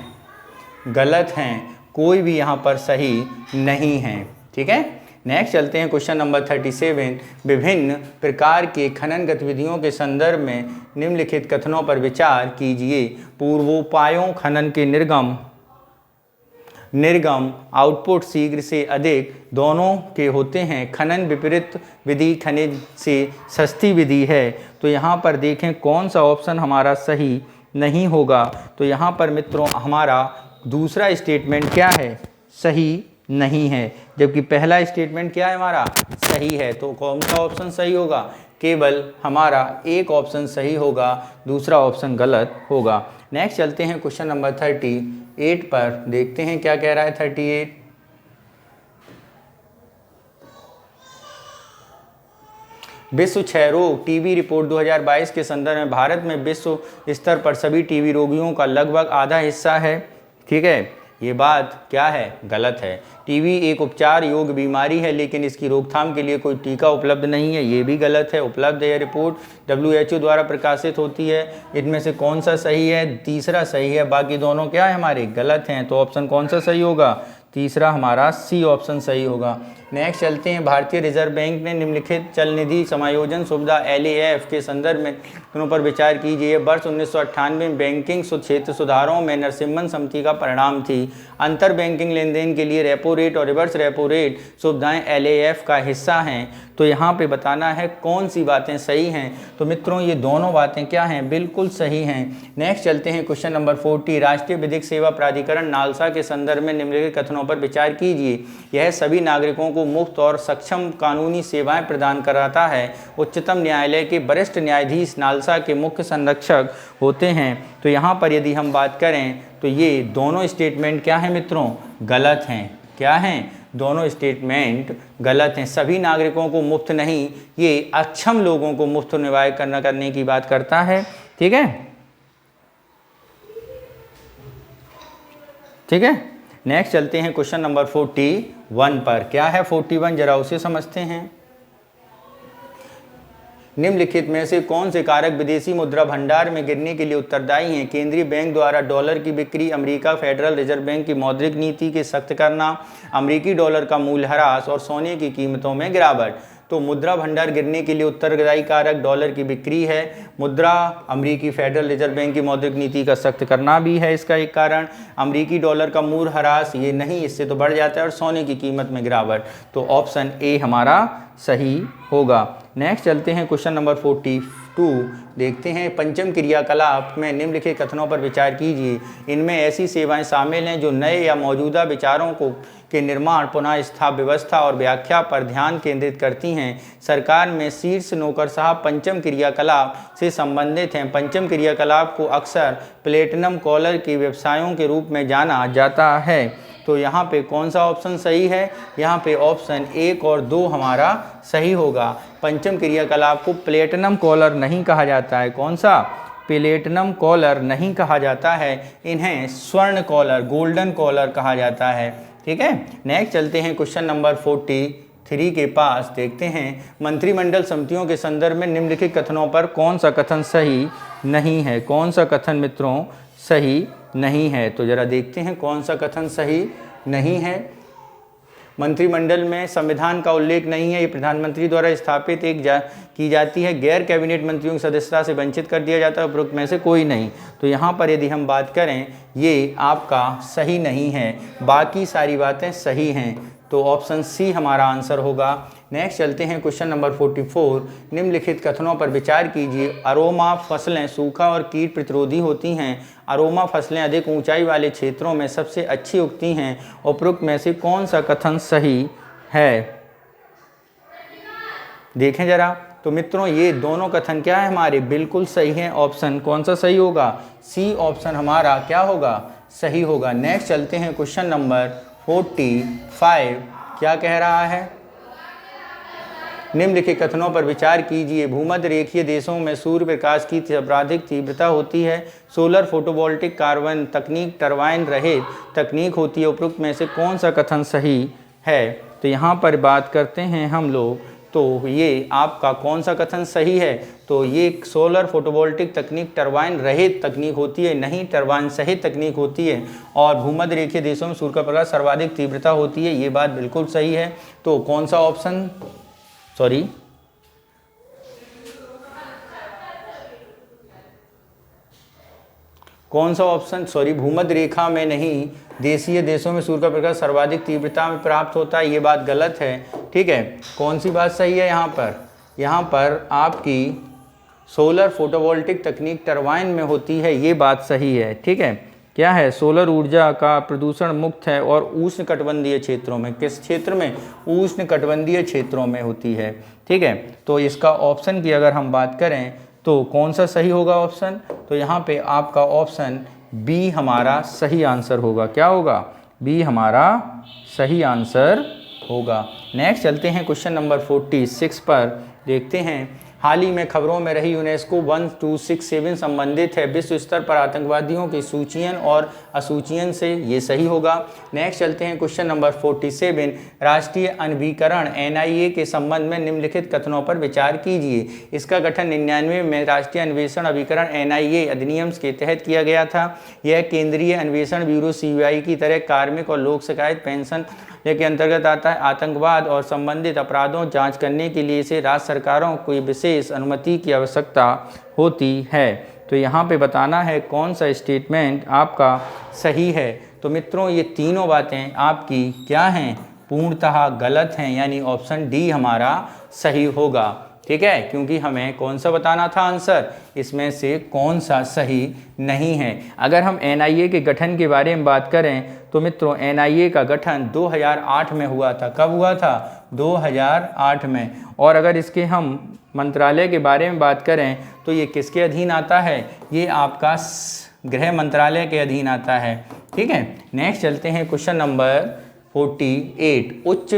गलत हैं, कोई भी यहाँ पर सही नहीं है। ठीक है, नेक्स्ट चलते हैं क्वेश्चन नंबर 37। विभिन्न प्रकार के खनन गतिविधियों के संदर्भ में निम्नलिखित कथनों पर विचार कीजिए। पूर्वोपायों खनन के निर्गम आउटपुट शीघ्र से अधिक दोनों के होते हैं। खनन विपरीत विधि खनिज से सस्ती विधि है। तो यहाँ पर देखें कौन सा ऑप्शन हमारा सही नहीं होगा। तो यहाँ पर मित्रों हमारा दूसरा स्टेटमेंट क्या है? सही नहीं है। जबकि पहला स्टेटमेंट क्या है हमारा, सही है। तो कौन सा ऑप्शन सही होगा, केवल हमारा एक ऑप्शन सही होगा, दूसरा ऑप्शन गलत होगा। नेक्स्ट चलते हैं क्वेश्चन नंबर 38 पर, देखते हैं क्या कह रहा है 38। विश्व क्षय रोग टीबी रिपोर्ट 2022 के संदर्भ में भारत में विश्व स्तर पर सभी टीबी रोगियों का लगभग आधा हिस्सा है। ठीक है, ये बात क्या है, गलत है। टीबी एक उपचार योग्य बीमारी है, लेकिन इसकी रोकथाम के लिए कोई टीका उपलब्ध नहीं है, ये भी गलत है। उपलब्ध है, रिपोर्ट WHO द्वारा प्रकाशित होती है। इनमें से कौन सा सही है, तीसरा सही है, बाकी दोनों क्या है हमारे गलत हैं। तो ऑप्शन कौन सा सही होगा, तीसरा हमारा सी ऑप्शन सही होगा। नेक्स्ट चलते हैं, भारतीय रिजर्व बैंक ने निम्नलिखित चल निधि समायोजन सुविधा LAF के संदर्भ में पर विचार कीजिए। वर्ष 1998 में बैंकिंग क्षेत्र सुधारों में नरसिम्हन समिति का परिणाम थी। अंतर बैंकिंग लेन देन के लिए रेपो रेट और रिवर्स रेपो रेट सुविधाएं LAF का हिस्सा हैं। तो यहाँ पे बताना है कौन सी बातें सही हैं। तो मित्रों ये दोनों बातें क्या हैं, बिल्कुल सही हैं। नेक्स्ट चलते हैं क्वेश्चन नंबर 40, राष्ट्रीय विधिक सेवा प्राधिकरण नालसा के संदर्भ में निम्नलिखित कथनों पर विचार कीजिए। यह सभी नागरिकों को मुफ्त और सक्षम कानूनी सेवाएं प्रदान कराता है। उच्चतम न्यायालय के वरिष्ठ न्यायाधीश नालसा के मुख्य संरक्षक होते हैं। तो यहाँ पर यदि हम बात करें तो ये दोनों स्टेटमेंट क्या हैं मित्रों, गलत हैं। क्या हैं, दोनों स्टेटमेंट गलत हैं। सभी नागरिकों को मुफ्त नहीं, ये अक्षम लोगों को मुफ्त निवाय करने की बात करता है। ठीक है, ठीक है। नेक्स्ट चलते हैं क्वेश्चन नंबर 41 पर। क्या है 41, जरा उसे समझते हैं। निम्नलिखित में से कौन से कारक विदेशी मुद्रा भंडार में गिरने के लिए उत्तरदायी हैं? केंद्रीय बैंक द्वारा डॉलर की बिक्री, अमेरिका फेडरल रिजर्व बैंक की मौद्रिक नीति के सख्त करना, अमेरिकी डॉलर का मूल्यह्रास और सोने की कीमतों में गिरावट। तो मुद्रा भंडार गिरने के लिए उत्तरदायी कारक डॉलर की बिक्री है, मुद्रा अमेरिकी फेडरल रिजर्व बैंक की मौद्रिक नीति का सख्त करना भी है इसका एक कारण, अमेरिकी डॉलर का मूल्यह्रास ये नहीं, इससे तो बढ़ जाता है, और सोने की कीमत में गिरावट। तो ऑप्शन ए हमारा सही होगा। नेक्स्ट चलते हैं क्वेश्चन नंबर 42, देखते हैं पंचम क्रियाकलाप में निम्नलिखित कथनों पर विचार कीजिए। इनमें ऐसी सेवाएं शामिल हैं जो नए या मौजूदा विचारों के निर्माण, पुनः स्थापना, व्यवस्था और व्याख्या पर ध्यान केंद्रित करती हैं। सरकार में शीर्ष नौकरशाह पंचम क्रियाकलाप से संबंधित हैं। पंचम क्रियाकलाप को अक्सर प्लेटिनम कॉलर के व्यवसायों के रूप में जाना जाता है। तो यहाँ पे कौन सा ऑप्शन सही है, यहाँ पे ऑप्शन 1 और 2 हमारा सही होगा। पंचम क्रियाकलाप को प्लेटिनम कॉलर नहीं कहा जाता है। कौन सा, प्लेटिनम कॉलर नहीं कहा जाता है, इन्हें स्वर्ण कॉलर, गोल्डन कॉलर कहा जाता है। ठीक है, नेक्स्ट चलते हैं क्वेश्चन नंबर 43 के पास, देखते हैं मंत्रिमंडल समितियों के संदर्भ में निम्नलिखित कथनों पर कौन सा कथन सही नहीं है। कौन सा कथन मित्रों सही नहीं है, तो जरा देखते हैं कौन सा कथन सही नहीं है। मंत्रिमंडल में संविधान का उल्लेख नहीं है, ये प्रधानमंत्री द्वारा स्थापित की जाती है। गैर कैबिनेट मंत्रियों की सदस्यता से वंचित कर दिया जाता है, उपरोक्त में से कोई नहीं। तो यहाँ पर यदि हम बात करें, ये आपका सही नहीं है, बाकी सारी बातें सही हैं। तो ऑप्शन सी हमारा आंसर होगा। नेक्स्ट चलते हैं क्वेश्चन नंबर 44, निम्नलिखित कथनों पर विचार कीजिए। अरोमा फसलें सूखा और कीट प्रतिरोधी होती हैं। अरोमा फसलें अधिक ऊंचाई वाले क्षेत्रों में सबसे अच्छी उगती हैं। उपरोक्त में से कौन सा कथन सही है, देखें जरा। तो मित्रों ये दोनों कथन क्या है हमारे, बिल्कुल सही हैं। ऑप्शन कौन सा सही होगा, सी ऑप्शन हमारा क्या होगा, सही होगा। नेक्स्ट चलते हैं क्वेश्चन नंबर 45, क्या कह रहा है, निम्नलिखित कथनों पर विचार कीजिए। भूमध्य रेखीय देशों में सूर्य प्रकाश की सर्वाधिक तीव्रता होती है। सोलर फोटोवोल्टिक कार्बन तकनीक टरबाइन रहित तकनीक होती है। उपरोक्त में से कौन सा कथन सही है। तो यहाँ पर बात करते हैं हम लोग, तो ये आपका कौन सा कथन सही है, तो ये सोलर फोटोवोल्टिक तकनीक टरबाइन रहित तकनीक होती है, नहीं टरबाइन सहित तकनीक होती है। और भूमध्य रेखीय देशों में सूर्य का प्रकाश सर्वाधिक तीव्रता होती है, ये बात बिल्कुल सही है। तो कौन सा ऑप्शन, सॉरी कौन सा ऑप्शन, सॉरी भूमध्य रेखा में नहीं, देशीय देशों में सूर्य का प्रकाश सर्वाधिक तीव्रता में प्राप्त होता है, ये बात गलत है। ठीक है, कौन सी बात सही है यहाँ पर, यहाँ पर आपकी सोलर फोटोवोल्टिक तकनीक टरबाइन में होती है, ये बात सही है। ठीक है, क्या है, सोलर ऊर्जा का प्रदूषण मुक्त है और उष्णकटिबंधीय क्षेत्रों में, किस क्षेत्र में, उष्णकटिबंधीय क्षेत्रों में होती है। ठीक है, तो इसका ऑप्शन की अगर हम बात करें तो कौन सा सही होगा ऑप्शन, तो यहाँ पे आपका ऑप्शन बी हमारा सही आंसर होगा। क्या होगा, बी हमारा सही आंसर होगा। नेक्स्ट चलते हैं क्वेश्चन नंबर 46 पर, देखते हैं। हाल ही में खबरों में रही यूनेस्को 1267 संबंधित है विश्व स्तर पर आतंकवादियों की सूचियन और असूचियन से, ये सही होगा। नेक्स्ट चलते हैं क्वेश्चन नंबर 47, राष्ट्रीय अनभिकरण NIA के संबंध में निम्नलिखित कथनों पर विचार कीजिए। इसका गठन 99 में राष्ट्रीय अन्वेषण अभिकरण NIA अधिनियम के तहत किया गया था। यह केंद्रीय अन्वेषण ब्यूरो CBI की तरह कार्मिक और लोक शिकायत पेंशन के अंतर्गत आता है। आतंकवाद और संबंधित अपराधों जांच करने के लिए इसे राज्य सरकारों को विशेष अनुमति की आवश्यकता होती है। तो यहाँ पे बताना है कौन सा स्टेटमेंट आपका सही है। तो मित्रों ये तीनों बातें आपकी क्या हैं, पूर्णतः गलत हैं, यानी ऑप्शन डी हमारा सही होगा। ठीक है, क्योंकि हमें कौन सा बताना था आंसर, इसमें से कौन सा सही नहीं है। अगर हम NIA के गठन के बारे में बात करें तो मित्रों NIA का गठन 2008 में हुआ था। कब हुआ था, 2008 में। और अगर इसके हम मंत्रालय के बारे में बात करें तो ये किसके अधीन आता है, ये आपका गृह मंत्रालय के अधीन आता है। ठीक है, नेक्स्ट चलते हैं क्वेश्चन नंबर 48, उच्च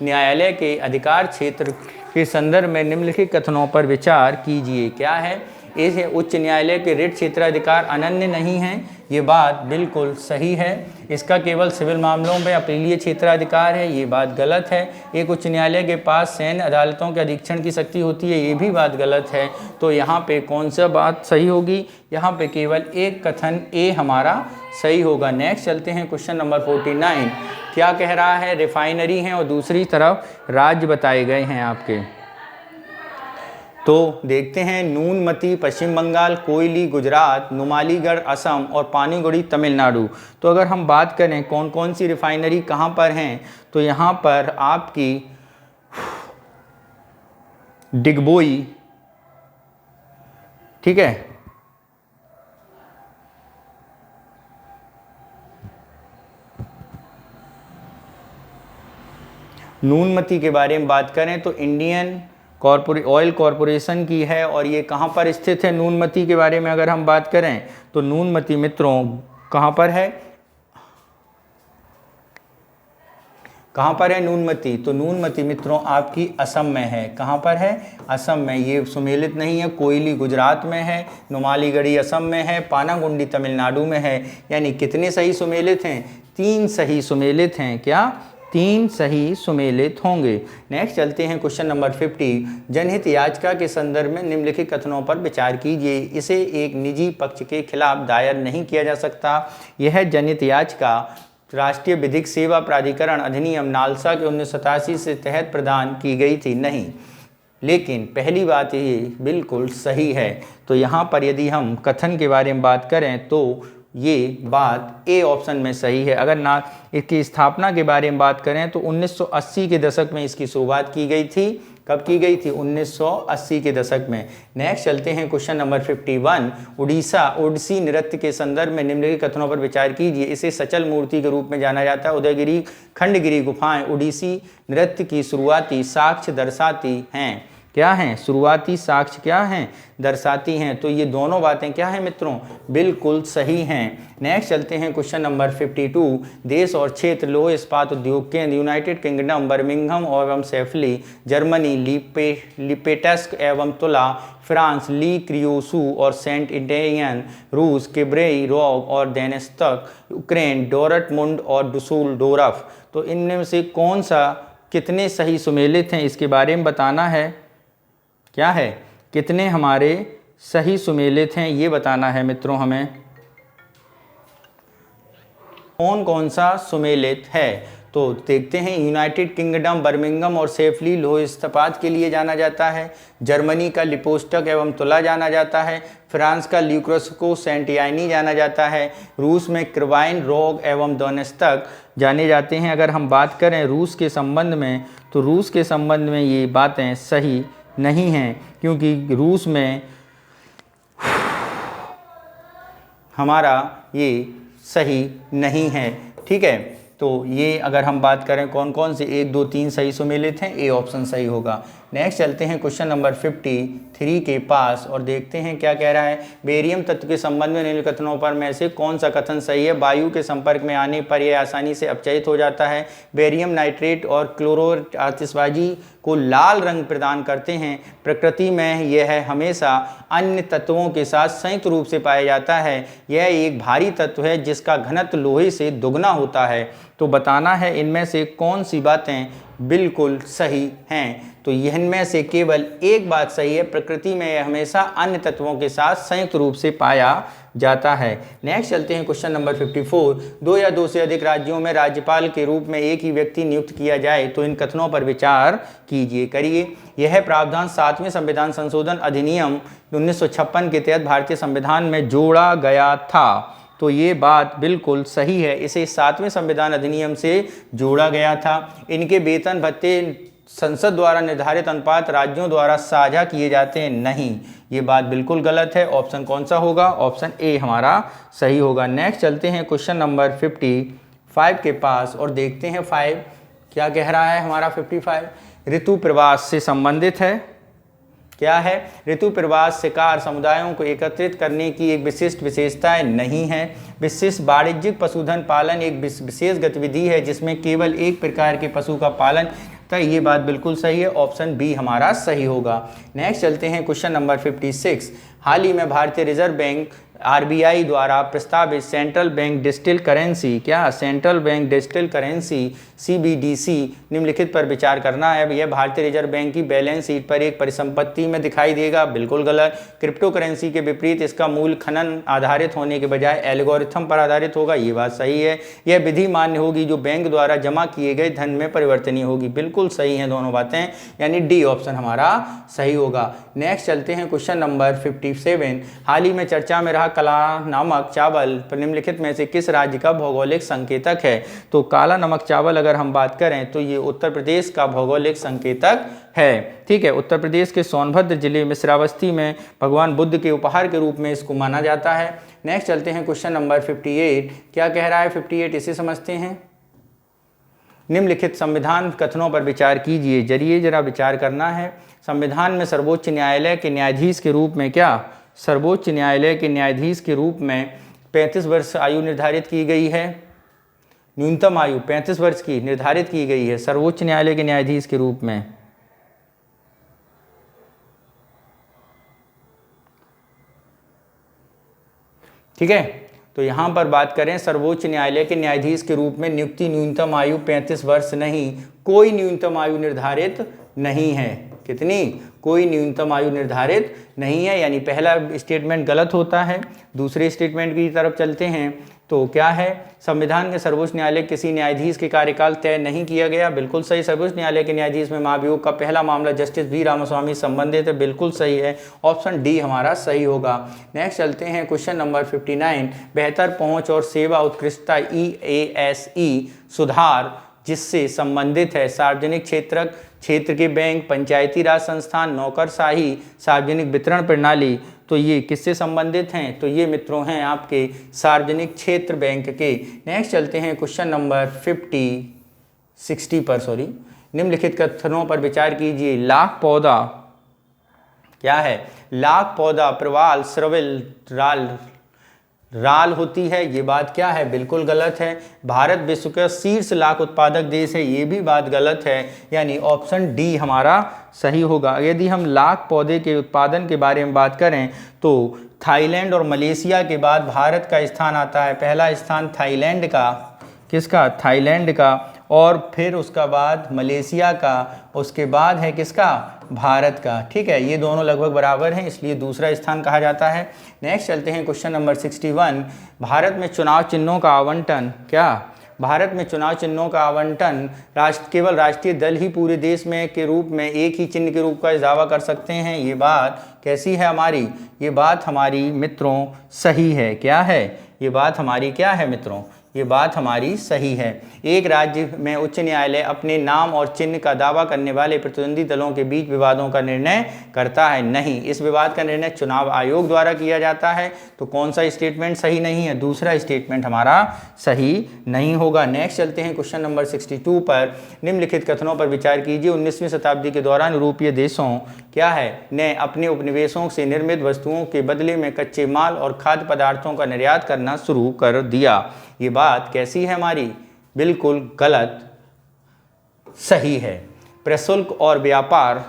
न्यायालय के अधिकार क्षेत्र के संदर्भ में निम्नलिखित कथनों पर विचार कीजिए। क्या है, इस उच्च न्यायालय के रिट क्षेत्राधिकार अनन्य नहीं है, ये बात बिल्कुल सही है। इसका केवल सिविल मामलों में अपीलीय क्षेत्राधिकार है, ये बात गलत है। एक उच्च न्यायालय के पास सैन्य अदालतों के अधीक्षण की शक्ति होती है, ये भी बात गलत है। तो यहाँ पे कौन सा बात सही होगी, यहाँ पे केवल एक कथन ए हमारा सही होगा। नेक्स्ट चलते हैं क्वेश्चन नंबर 49, क्या कह रहा है, रिफाइनरी हैं और दूसरी तरफ राज्य बताए गए हैं आपके। तो देखते हैं, नूनमती पश्चिम बंगाल, कोयली गुजरात, नुमालीगढ़ असम और पानीगुड़ी तमिलनाडु। तो अगर हम बात करें कौन कौन सी रिफाइनरी कहाँ पर हैं, तो यहाँ पर आपकी डिगबोई, ठीक है, नूनमती के बारे में बात करें तो इंडियन ऑयल कॉरपोरेशन की है और ये कहाँ पर स्थित है। नूनमती के बारे में अगर हम बात करें तो नूनमती मित्रों कहाँ पर है, कहाँ पर है नूनमती, तो नूनमती मित्रों आपकी असम में है। कहाँ पर है, असम में। ये सुमेलित नहीं है, कोयली गुजरात में है, नुमालीगढ़ी असम में है, पानागुंडी तमिलनाडु में है। यानी कितने सही सुमेलित हैं, 3 सही सुमेलित हैं। क्या, 3 सही सुमेलित होंगे। नेक्स्ट चलते हैं क्वेश्चन नंबर 50, जनहित याचिका के संदर्भ में निम्नलिखित कथनों पर विचार कीजिए। इसे एक निजी पक्ष के खिलाफ दायर नहीं किया जा सकता। यह जनहित याचिका राष्ट्रीय विधिक सेवा प्राधिकरण अधिनियम नालसा के 1987 से तहत प्रदान की गई थी, नहीं। लेकिन पहली बात ये बिल्कुल सही है। तो यहाँ पर यदि हम कथन के बारे में बात करें तो ये बात ए ऑप्शन में सही है। अगर ना इसकी स्थापना के बारे में बात करें तो 1980 के दशक में इसकी शुरुआत की गई थी। कब की गई थी, 1980 के दशक में। नेक्स्ट चलते हैं क्वेश्चन नंबर 51, ओडिसी नृत्य के संदर्भ में निम्नलिखित कथनों पर विचार कीजिए। इसे सचल मूर्ति के रूप में जाना जाता है। उदयगिरी खंडगिरी गुफाएं ओडिसी नृत्य की शुरुआती साक्ष्य दर्शाती हैं। क्या हैं, शुरुआती साक्ष्य क्या हैं, दर्शाती हैं। तो ये दोनों बातें क्या हैं मित्रों, बिल्कुल सही हैं। नेक्स्ट चलते हैं क्वेश्चन नंबर 52, देश और क्षेत्र लौह इस्पात उद्योग केंद्र यूनाइटेड किंगडम बर्मिंघम एवं सेफली, जर्मनी लिपेटस्क एवं तुला, फ्रांस ली क्रियोसू और सेंट इंडेनियन, रूस किब्रेई रोग और देनेस्तक, यूक्रेन डोरटमुंड और डुसुलडोरफ। तो इनमें से कौन सा कितने सही सुमेलित हैं, इसके बारे में बताना है। क्या है, कितने हमारे सही सुमेलित हैं ये बताना है मित्रों हमें, कौन कौन सा सुमेलित है। तो देखते हैं, यूनाइटेड किंगडम बर्मिंघम और सेफली लौह इस्पात के लिए जाना जाता है। जर्मनी का लिपोस्टक एवं तुला जाना जाता है। फ्रांस का ल्यूक्रोस्को सेंटियानी जाना जाता है। रूस में क्रिवाइन रोग एवं दोनेस्तक जाने जाते हैं। अगर हम बात करें रूस के संबंध में तो रूस के संबंध में ये बातें सही नहीं हैं, क्योंकि रूस में हमारा ये सही नहीं है। ठीक है, तो ये अगर हम बात करें कौन कौन से 1 2 3 सही सुमेलित हैं, ए ऑप्शन सही होगा। नेक्स्ट चलते हैं क्वेश्चन नंबर 53 के पास और देखते हैं क्या कह रहा है। बेरियम तत्व के संबंध में निम्न कथनों पर में से कौन सा कथन सही है। वायु के संपर्क में आने पर यह आसानी से अपचयित हो जाता है। बेरियम नाइट्रेट और क्लोरो आतिशबाजी को लाल रंग प्रदान करते हैं। प्रकृति में यह हमेशा अन्य तत्वों के साथ संयुक्त रूप से पाया जाता है। यह एक भारी तत्व है जिसका घनत्व लोहे से दुगना होता है। तो बताना है इनमें से कौन सी बातें बिल्कुल सही हैं। तो इनमें से केवल एक बात सही है, प्रकृति में यह हमेशा अन्य तत्वों के साथ संयुक्त रूप से पाया जाता है। नेक्स्ट चलते हैं क्वेश्चन नंबर 54। 2 या 2 से अधिक राज्यों में राज्यपाल के रूप में एक ही व्यक्ति नियुक्त किया जाए तो इन कथनों पर विचार कीजिए, करिए। यह प्रावधान 7वें संविधान संशोधन अधिनियम 1956 के तहत भारतीय संविधान में जोड़ा गया था। तो ये बात बिल्कुल सही है, इसे 7वें संविधान अधिनियम से जोड़ा गया था। इनके वेतन भत्ते संसद द्वारा निर्धारित अनुपात राज्यों द्वारा साझा किए जाते हैं, नहीं, ये बात बिल्कुल गलत है। ऑप्शन कौन सा होगा, ऑप्शन ए हमारा सही होगा। नेक्स्ट चलते हैं क्वेश्चन नंबर 55 के पास और देखते हैं 5 क्या कह रहा है हमारा। 55 ऋतु प्रवास से संबंधित है। क्या है, ऋतु प्रवास शिकार समुदायों को एकत्रित करने की एक विशिष्ट विशेषता नहीं है। विशिष्ट वाणिज्यिक पशुधन पालन एक विशेष गतिविधि है जिसमें केवल एक प्रकार के पशु का पालन, तो ये बात बिल्कुल सही है, ऑप्शन बी हमारा सही होगा। नेक्स्ट चलते हैं क्वेश्चन नंबर 56। हाल ही में भारतीय रिजर्व बैंक आरबीआई द्वारा प्रस्तावित सेंट्रल बैंक डिजिटल करेंसी, क्या central bank digital currency CBDC निम्नलिखित पर विचार करना है। यह भारतीय रिजर्व बैंक की बैलेंस शीट पर एक परिसंपत्ति में दिखाई देगा, बिल्कुल गलत। क्रिप्टो करेंसी के विपरीत इसका मूल खनन आधारित होने के बजाय एल्गोरिथम पर आधारित होगा, ये बात सही है। यह विधि मान्य होगी जो बैंक द्वारा जमा किए गए धन में परिवर्तनीय होगी, बिल्कुल सही है दोनों बातें, यानी डी ऑप्शन हमारा सही होगा। नेक्स्ट चलते हैं क्वेश्चन नंबर 57। हाल ही में चर्चा में रहा काला नमक चावल निम्नलिखित में से किस राज्य का भौगोलिक संकेतक है। तो काला नमक चावल अगर हम बात करें तो ये उत्तर प्रदेश का भौगोलिक संकेतक है। ठीक है, उत्तर प्रदेश के सोनभद्र जिले में श्रावस्ती में भगवान बुद्ध के उपहार के रूप में इसको माना जाता है। नेक्स्ट चलते हैं क्वेश्चन नंबर 58। क्या कह रहा है 58, इसे समझते हैं। निम्नलिखित संविधान कथनों पर विचार कीजिए, जरिए जरा विचार करना है। संविधान में सर्वोच्च न्यायालय के न्यायाधीश के रूप में, क्या सर्वोच्च न्यायालय के न्यायाधीश के रूप में 35 वर्ष आयु निर्धारित की गई है। न्यूनतम आयु 35 वर्ष की निर्धारित की गई है सर्वोच्च न्यायालय के न्यायाधीश के रूप में। ठीक है, तो यहाँ पर बात करें सर्वोच्च न्यायालय के न्यायाधीश के रूप में नियुक्ति न्यूनतम आयु 35 वर्ष नहीं, कोई न्यूनतम आयु निर्धारित नहीं है। कितनी, कोई न्यूनतम आयु निर्धारित नहीं है, यानी पहला स्टेटमेंट गलत होता है। दूसरे स्टेटमेंट की तरफ चलते हैं तो क्या है, संविधान के सर्वोच्च न्यायालय किसी न्यायाधीश के कार्यकाल तय नहीं किया गया, बिल्कुल सही। सर्वोच्च न्यायालय के न्यायाधीश में महाभियोग का पहला मामला जस्टिस वी रामास्वामी संबंधित है, बिल्कुल सही है, ऑप्शन डी हमारा सही होगा। नेक्स्ट चलते हैं क्वेश्चन नंबर 59। बेहतर पहुंच और सेवा उत्कृष्टता EASE सुधार जिससे संबंधित है सार्वजनिक क्षेत्र के बैंक, पंचायती राज संस्थान, नौकरशाही, सार्वजनिक वितरण प्रणाली, तो ये किससे संबंधित हैं, तो ये मित्रों हैं आपके सार्वजनिक क्षेत्र बैंक के। नेक्स्ट चलते हैं क्वेश्चन नंबर 60 पर निम्नलिखित कथनों पर विचार कीजिए। लाख पौधा, क्या है, लाख पौधा प्रवाल स्रविल राल होती है, ये बात क्या है, बिल्कुल गलत है। भारत विश्व का शीर्ष लाख उत्पादक देश है, ये भी बात गलत है, यानी ऑप्शन डी हमारा सही होगा। यदि हम लाख पौधे के उत्पादन के बारे में बात करें तो थाईलैंड और मलेशिया के बाद भारत का स्थान आता है। पहला स्थान थाईलैंड का, किसका, थाईलैंड का, और फिर उसका बाद मलेशिया का, उसके बाद है किसका, भारत का। ठीक है, ये दोनों लगभग बराबर हैं, इसलिए दूसरा स्थान कहा जाता है। नेक्स्ट चलते हैं क्वेश्चन नंबर 61। भारत में चुनाव चिन्हों का आवंटन, क्या भारत में चुनाव चिन्हों का आवंटन केवल राष्ट्रीय दल ही पूरे देश में के रूप में एक ही चिन्ह के रूप का दावा कर सकते हैं, ये बात कैसी है हमारी, ये बात हमारी मित्रों सही है। क्या है, ये बात हमारी क्या है मित्रों, ये बात हमारी सही है। एक राज्य में उच्च न्यायालय अपने नाम और चिन्ह का दावा करने वाले प्रतिद्वंदी दलों के बीच विवादों का निर्णय करता है। नहीं, इस विवाद का निर्णय चुनाव आयोग द्वारा किया जाता है। तो कौन सा स्टेटमेंट सही नहीं है? दूसरा स्टेटमेंट हमारा सही नहीं होगा। नेक्स्ट चलते हैं क्वेश्चन नंबर 62 पर। निम्नलिखित कथनों पर विचार कीजिए। 19वीं शताब्दी के दौरान यूरोपीय देशों क्या है ने अपने उपनिवेशों से निर्मित वस्तुओं के बदले में कच्चे माल और खाद्य पदार्थों का निर्यात करना शुरू कर दिया। ये बात कैसी है हमारी? बिल्कुल गलत सही है। प्रशुल्क और व्यापार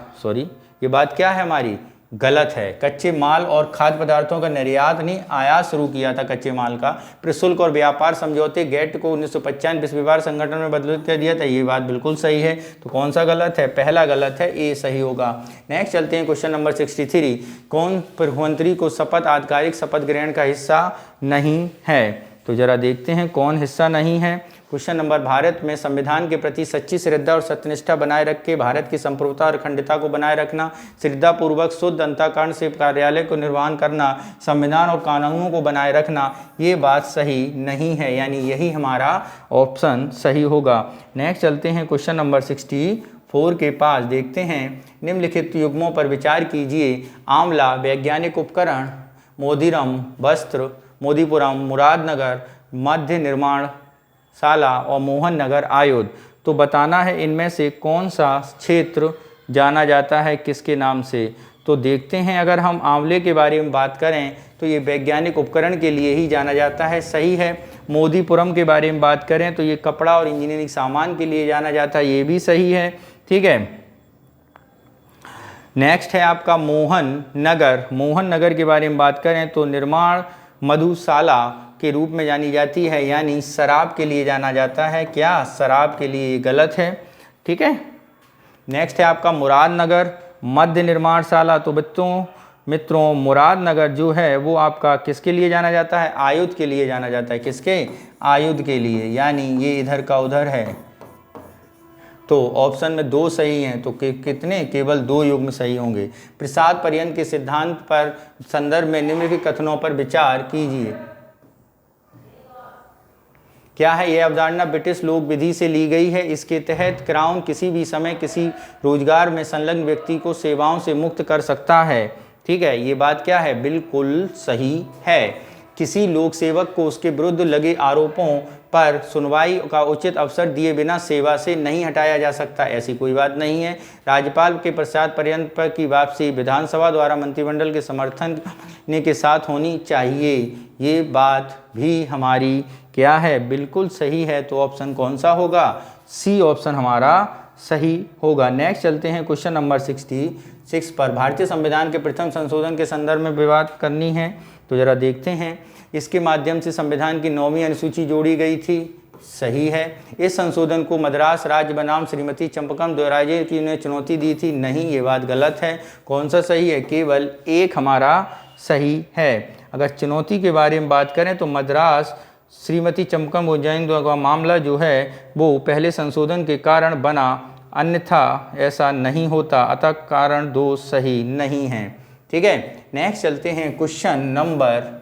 ये बात क्या है हमारी? गलत है। कच्चे माल और खाद्य पदार्थों का निर्यात नहीं, आयात शुरू किया था कच्चे माल का। प्रशुल्क और व्यापार समझौते गेट को 1995 विश्व व्यापार संगठन में बदलित कर दिया था। ये बात बिल्कुल सही है। तो कौन सा गलत है? पहला गलत है, ए सही होगा। नेक्स्ट चलते हैं क्वेश्चन नंबर 63। कौन प्रधानमंत्री को शपथ आधिकारिक शपथ ग्रहण का हिस्सा नहीं है? तो जरा देखते हैं कौन हिस्सा नहीं है। क्वेश्चन नंबर, भारत में संविधान के प्रति सच्ची श्रद्धा और सत्यनिष्ठा बनाए रख के भारत की संप्रभुता और अखंडता को बनाए रखना, श्रद्धापूर्वक शुद्ध अंतःकरण से कार्यालय को निर्वहन करना, संविधान और कानूनों को बनाए रखना, ये बात सही नहीं है, यानी यही हमारा ऑप्शन सही होगा। नेक्स्ट चलते हैं क्वेश्चन नंबर 64 के पास। देखते हैं निम्नलिखित युग्मों पर विचार कीजिए। आंवला वैज्ञानिक उपकरण, मोदिरम वस्त्र, मोदीपुरम मुरादनगर मध्य निर्माण शाला और मोहन नगर आयुध। तो बताना है इनमें से कौन सा क्षेत्र जाना जाता है किसके नाम से। तो देखते हैं, अगर हम आंवले के बारे में बात करें तो ये वैज्ञानिक उपकरण के लिए ही जाना जाता है, सही है। मोदीपुरम के बारे में बात करें तो ये कपड़ा और इंजीनियरिंग सामान के लिए जाना जाता है, ये भी सही है। ठीक है, नेक्स्ट है आपका मोहन नगर। मोहन नगर के बारे में बात करें तो निर्माण मधुशाला के रूप में जानी जाती है, यानी शराब के लिए जाना जाता है। क्या? शराब के लिए, गलत है। ठीक है, नेक्स्ट है आपका मुरादनगर मध्य निर्माणशाला। तो मित्रों मुरादनगर जो है वो आपका किसके लिए जाना जाता है? आयुध के लिए जाना जाता है। किसके? आयुध के लिए, यानी ये इधर का उधर है। तो ऑप्शन में 2 सही हैं, तो कितने? केवल 2 युग्म सही होंगे। प्रसाद पर्यंत के सिद्धांत पर संदर्भ में निम्नलिखित कथनों पर विचार कीजिए। क्या है? यह अवधारणा ब्रिटिश लोक विधि से ली गई है। इसके तहत क्राउन किसी भी समय किसी रोजगार में संलग्न व्यक्ति को सेवाओं से मुक्त कर सकता है। ठीक है, ये बात क्या है? बिल्कुल सही है। किसी लोक सेवक को उसके विरुद्ध लगे आरोपों पर सुनवाई का उचित अवसर दिए बिना सेवा से नहीं हटाया जा सकता, ऐसी कोई बात नहीं है। राज्यपाल के प्रसाद पर्यंत पर की वापसी विधानसभा द्वारा मंत्रिमंडल के समर्थन के साथ होनी चाहिए, ये बात भी हमारी क्या है? बिल्कुल सही है। तो ऑप्शन कौन सा होगा? सी ऑप्शन हमारा सही होगा। नेक्स्ट चलते हैं क्वेश्चन नंबर 66 पर। भारतीय संविधान के प्रथम संशोधन के संदर्भ में विवाद करनी है, तो जरा देखते हैं। इसके माध्यम से संविधान की 9वीं अनुसूची जोड़ी गई थी, सही है। इस संशोधन को मद्रास राज्य बनाम श्रीमती चंपकम दोराजे की ने चुनौती दी थी, नहीं, ये बात गलत है। कौन सा सही है? केवल एक हमारा सही है। अगर चुनौती के बारे में बात करें तो मद्रास श्रीमती चंपकम उज्जैन का मामला जो है वो पहले संशोधन के कारण बना, अन्यथा ऐसा नहीं होता, अतः कारण 2 सही नहीं है। ठीक है, नेक्स्ट चलते हैं क्वेश्चन नंबर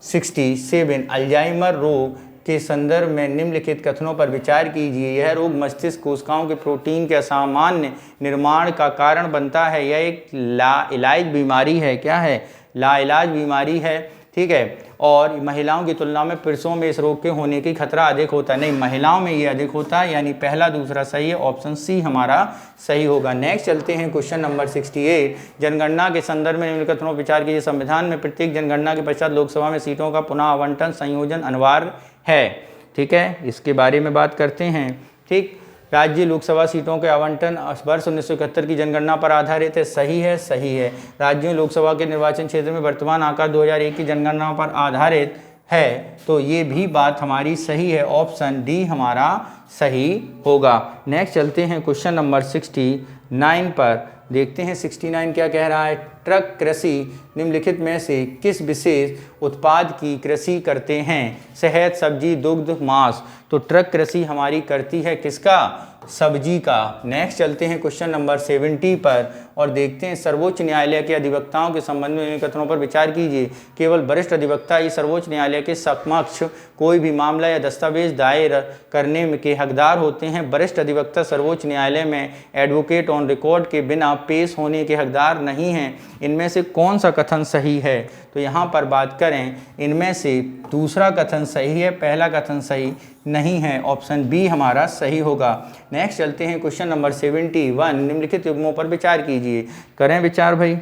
67। अल्जाइमर रोग के संदर्भ में निम्नलिखित कथनों पर विचार कीजिए। यह रोग मस्तिष्क कोशिकाओं के प्रोटीन के असामान्य निर्माण का कारण बनता है। यह एक लाइलाज बीमारी है। क्या है? लाइलाज बीमारी है। ठीक है, और महिलाओं की तुलना में पुरुषों में इस रोग के होने की खतरा अधिक होता है। नहीं, महिलाओं में ये अधिक होता है, यानी पहला दूसरा सही है। ऑप्शन सी हमारा सही होगा। नेक्स्ट चलते हैं क्वेश्चन नंबर 68। जनगणना के संदर्भ में निम्नलिखित कथनों पर विचार कीजिए। संविधान में प्रत्येक जनगणना के पश्चात लोकसभा में सीटों का पुनः आवंटन संयोजन अनिवार्य है। ठीक है, इसके बारे में बात करते हैं। ठीक, राज्य लोकसभा सीटों के आवंटन वर्ष 1971 की जनगणना पर आधारित है, सही है, सही है। राज्यों लोकसभा के निर्वाचन क्षेत्र में वर्तमान आकार 2001 की जनगणना पर आधारित है, तो ये भी बात हमारी सही है। ऑप्शन डी हमारा सही होगा। नेक्स्ट चलते हैं क्वेश्चन नंबर 69 पर। देखते हैं 69 क्या कह रहा है। ट्रक कृषि निम्नलिखित में से किस विशेष उत्पाद की कृषि करते हैं? शहद, सब्जी, दुग्ध, मांस। तो ट्रक कृषि हमारी करती है किसका? सब्जी का। नेक्स्ट चलते हैं क्वेश्चन नंबर 70 पर और देखते हैं सर्वोच्च न्यायालय के अधिवक्ताओं के संबंध में निम्न कथनों पर विचार कीजिए। केवल वरिष्ठ अधिवक्ता ही सर्वोच्च न्यायालय के समक्ष कोई भी मामला या दस्तावेज दायर करने के हकदार होते हैं। वरिष्ठ अधिवक्ता सर्वोच्च न्यायालय में एडवोकेट ऑन रिकॉर्ड के बिना पेश होने के हकदार नहीं हैं। इनमें से कौन सा कथन सही है? तो यहाँ पर बात करें, इनमें से दूसरा कथन सही है, पहला कथन सही नहीं है। ऑप्शन बी हमारा सही होगा। नेक्स्ट चलते हैं क्वेश्चन नंबर 71। निम्नलिखित युग्मों पर विचार कीजिए। करें विचार भाई।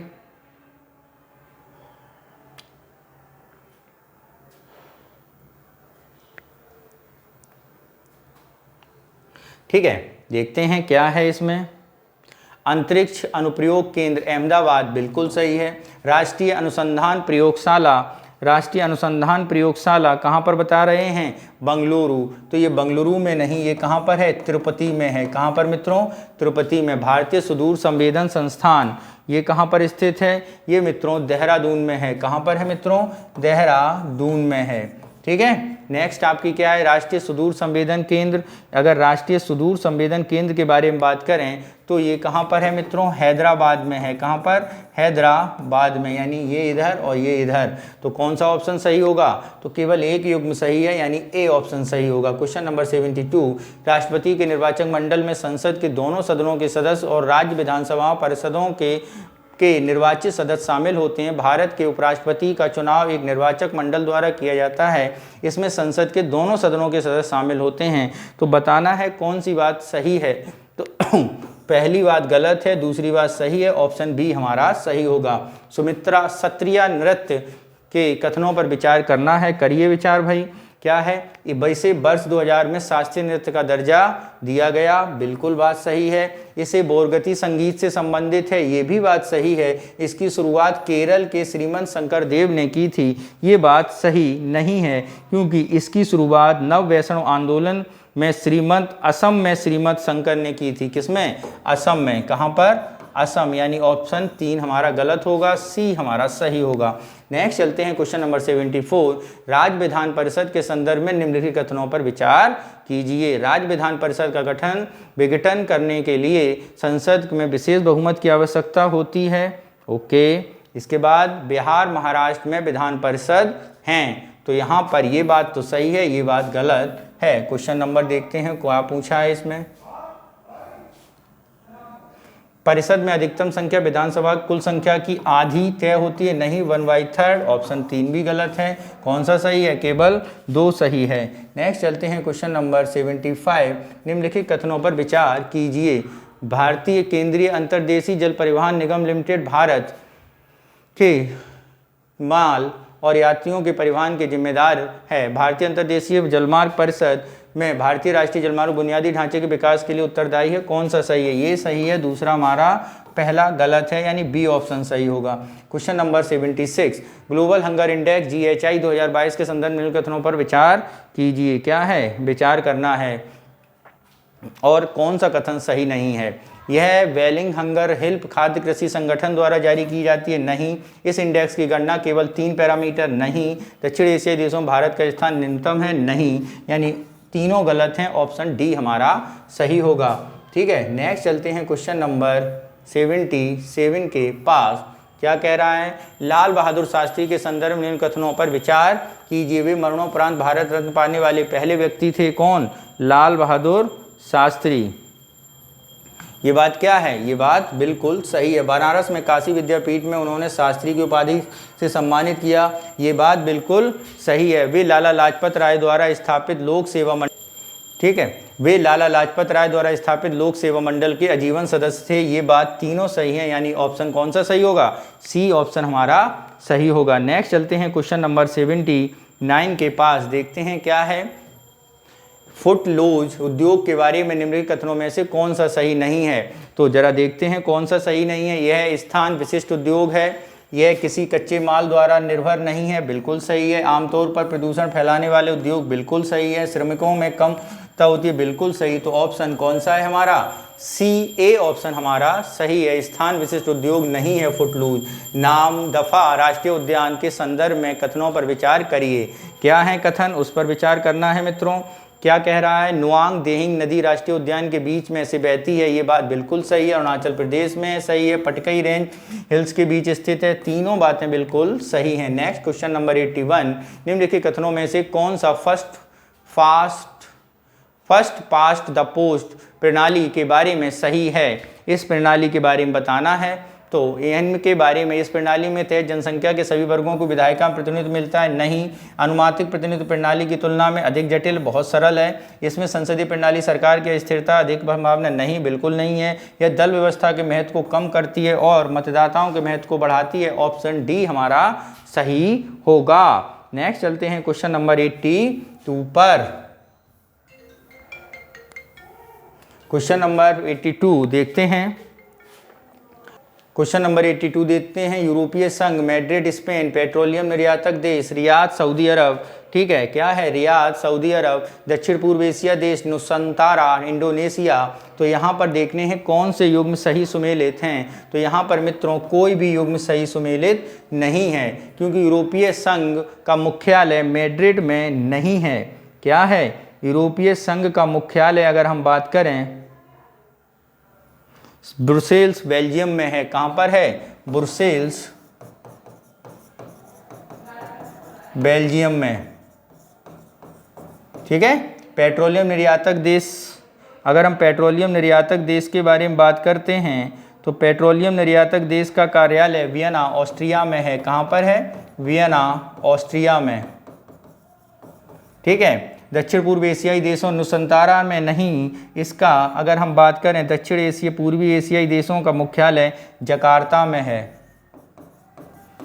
ठीक है, देखते हैं क्या है इसमें। अंतरिक्ष अनुप्रयोग केंद्र अहमदाबाद बिल्कुल सही है। राष्ट्रीय अनुसंधान प्रयोगशाला कहाँ पर बता रहे हैं? बंगलुरु। तो ये बंगलुरु में नहीं, ये कहाँ पर है? तिरुपति में है। कहाँ पर मित्रों? तिरुपति में। भारतीय सुदूर संवेदन संस्थान ये कहाँ पर स्थित है? ये मित्रों देहरादून में है। कहाँ पर है मित्रों? देहरादून में है। ठीक है, नेक्स्ट आपकी क्या है? राष्ट्रीय सुदूर संवेदन केंद्र। अगर राष्ट्रीय सुदूर संवेदन केंद्र के बारे में बात करें तो ये कहाँ पर है मित्रों? हैदराबाद में है। कहाँ पर? हैदराबाद में, यानी ये इधर और ये इधर। तो कौन सा ऑप्शन सही होगा? तो केवल एक युग्म सही है, यानी ए ऑप्शन सही होगा। Question number 72। राष्ट्रपति के निर्वाचक मंडल में संसद के दोनों सदनों के सदस्य और राज्य विधानसभा परिषदों के निर्वाचित सदस्य शामिल होते हैं। भारत के उपराष्ट्रपति का चुनाव एक निर्वाचक मंडल द्वारा किया जाता है। इसमें संसद के दोनों सदनों के सदस्य शामिल होते हैं। तो बताना है कौन सी बात सही है। तो पहली बात गलत है, दूसरी बात सही है। ऑप्शन बी हमारा सही होगा। सुमित्रा सत्रिया नृत्य के कथनों पर विचार करना है। करिए विचार भाई। क्या है? इसे वर्ष 2000 में शास्त्रीय नृत्य का दर्जा दिया गया। बिल्कुल बात सही है। इसे बोरगति संगीत से संबंधित है। ये भी बात सही है। इसकी शुरुआत केरल के श्रीमंत शंकर देव ने की थी। ये बात सही नहीं है, क्योंकि इसकी शुरुआत नव वैष्णव आंदोलन में असम में श्रीमंत शंकर ने की थी। किसमें? असम में। कहाँ पर? असम, यानी ऑप्शन 3 हमारा गलत होगा, सी हमारा सही होगा। नेक्स्ट चलते हैं क्वेश्चन नंबर 74। राज्य विधान परिषद के संदर्भ में निम्नलिखित कथनों पर विचार कीजिए। राज्य विधान परिषद का विघटन करने के लिए संसद में विशेष बहुमत की आवश्यकता होती है। ओके, इसके बाद बिहार महाराष्ट्र में विधान परिषद हैं। तो यहाँ पर ये बात तो सही है, ये बात गलत है। क्वेश्चन नंबर देखते हैं क्या पूछा है इसमें। परिषद में अधिकतम संख्या विधानसभा कुल संख्या की आधी तय होती है। नहीं, 1/3। ऑप्शन 3 भी गलत है। कौन सा सही है? केवल 2 सही है। नेक्स्ट चलते हैं क्वेश्चन नंबर 75। निम्नलिखित कथनों पर विचार कीजिए। भारतीय केंद्रीय अंतर्देशीय जल परिवहन निगम लिमिटेड भारत के माल और यात्रियों के परिवहन के जिम्मेदार है। भारतीय अंतर्देशीय जलमार्ग परिषद में भारतीय राष्ट्रीय जलमार्ग बुनियादी ढांचे के विकास के लिए उत्तरदायी है। कौन सा सही है? ये सही है, दूसरा हमारा पहला गलत है, यानी बी ऑप्शन सही होगा। Question number 76। Global hunger index GHI 2022 के संदर्भ में निम्न कथनों पर विचार कीजिए। क्या है? विचार करना है और कौन सा कथन सही नहीं है। यह वेलिंग हंगर हेल्प खाद्य कृषि संगठन द्वारा जारी की जाती है। नहीं, इस इंडेक्स की गणना केवल 3 पैरामीटर। नहीं, दक्षिण एशियाई देशों में भारत का स्थान न्यूनतम है। नहीं, यानी तीनों गलत हैं। ऑप्शन डी हमारा सही होगा। ठीक है, नेक्स्ट चलते हैं क्वेश्चन नंबर 77 के पास। क्या कह रहा है? लाल बहादुर शास्त्री के संदर्भ में निम्न कथनों पर विचार कीजिए। वे मरणोपरांत भारत रत्न पाने वाले पहले व्यक्ति थे। कौन? लाल बहादुर शास्त्री। ये बात क्या है? ये बात बिल्कुल सही है। बनारस में काशी विद्यापीठ में उन्होंने शास्त्री की उपाधि से सम्मानित किया। ये बात बिल्कुल सही है। वे लाला लाजपत राय द्वारा स्थापित लोक सेवा मंडल, ठीक है, वे लाला लाजपत राय द्वारा स्थापित लोक सेवा मंडल के आजीवन सदस्य थे। ये बात तीनों सही है, यानी ऑप्शन कौन सा सही होगा? सी ऑप्शन हमारा सही होगा। नेक्स्ट चलते हैं क्वेश्चन नंबर 79 के पास। देखते हैं क्या है। फुट लॉज उद्योग के बारे में निम्नलिखित कथनों में से कौन सा सही नहीं है? तो जरा देखते हैं कौन सा सही नहीं है। यह स्थान विशिष्ट उद्योग है। यह किसी कच्चे माल द्वारा निर्भर नहीं है। बिल्कुल सही है। आमतौर पर प्रदूषण फैलाने वाले उद्योग। बिल्कुल सही है। श्रमिकों में कम आवश्यकता होती है, बिल्कुल सही। तो ऑप्शन कौन सा है हमारा? सी, ए ऑप्शन हमारा सही है। स्थान विशिष्ट उद्योग नहीं है फुटलूज। नाम दफा राष्ट्रीय उद्यान के संदर्भ में कथनों पर विचार करिए। क्या है कथन, उस पर विचार करना है मित्रों। क्या कह रहा है? नुआंग देहिंग नदी राष्ट्रीय उद्यान के बीच में से बहती है, ये बात बिल्कुल सही है, अरुणाचल प्रदेश में सही है। पटकई रेंज हिल्स के बीच स्थित है, तीनों बातें बिल्कुल सही हैं। नेक्स्ट क्वेश्चन नंबर 81, निम्नलिखित कथनों में से कौन सा फर्स्ट पास्ट द पोस्ट प्रणाली के बारे में सही है? इस प्रणाली के बारे में बताना है। तो एन के बारे में, इस प्रणाली में तय जनसंख्या के सभी वर्गों को विधायिका प्रतिनिधित्व मिलता है, नहीं। अनुमानित प्रतिनिधित्व प्रणाली की तुलना में अधिक जटिल, बहुत सरल है। इसमें संसदीय प्रणाली सरकार की स्थिरता अधिक संभावना, नहीं, बिल्कुल नहीं है। यह दल व्यवस्था के महत्व को कम करती है और मतदाताओं के महत्व को बढ़ाती है। ऑप्शन डी हमारा सही होगा। नेक्स्ट चलते हैं क्वेश्चन नंबर 82 पर। क्वेश्चन नंबर 82 देखते हैं। क्वेश्चन नंबर 82 देखते हैं। यूरोपीय संघ, मैड्रिड स्पेन, पेट्रोलियम निर्यातक देश, रियाद सऊदी अरब, ठीक है, क्या है? रियाद सऊदी अरब। दक्षिण पूर्व एशिया देश, नुसंतारा इंडोनेशिया। तो यहाँ पर देखने हैं कौन से युग्म सही सुमेलित हैं। तो यहाँ पर मित्रों कोई भी युग्म सही सुमेलित नहीं है, क्योंकि यूरोपीय संघ का मुख्यालय मैड्रिड में नहीं है। क्या है? यूरोपीय संघ का मुख्यालय अगर हम बात करें ब्रुसेल्स बेल्जियम में है। कहाँ पर है? ब्रुसेल्स बेल्जियम में, ठीक है। पेट्रोलियम निर्यातक देश, अगर हम पेट्रोलियम निर्यातक देश के बारे में बात करते हैं तो पेट्रोलियम निर्यातक देश का कार्यालय वियना ऑस्ट्रिया में है। कहाँ पर है? वियना ऑस्ट्रिया में, ठीक है। दक्षिण पूर्व एशियाई देशों, नुसंतारा में नहीं। इसका अगर हम बात करें दक्षिण एशिया पूर्वी एशियाई देशों का मुख्यालय जकार्ता में है,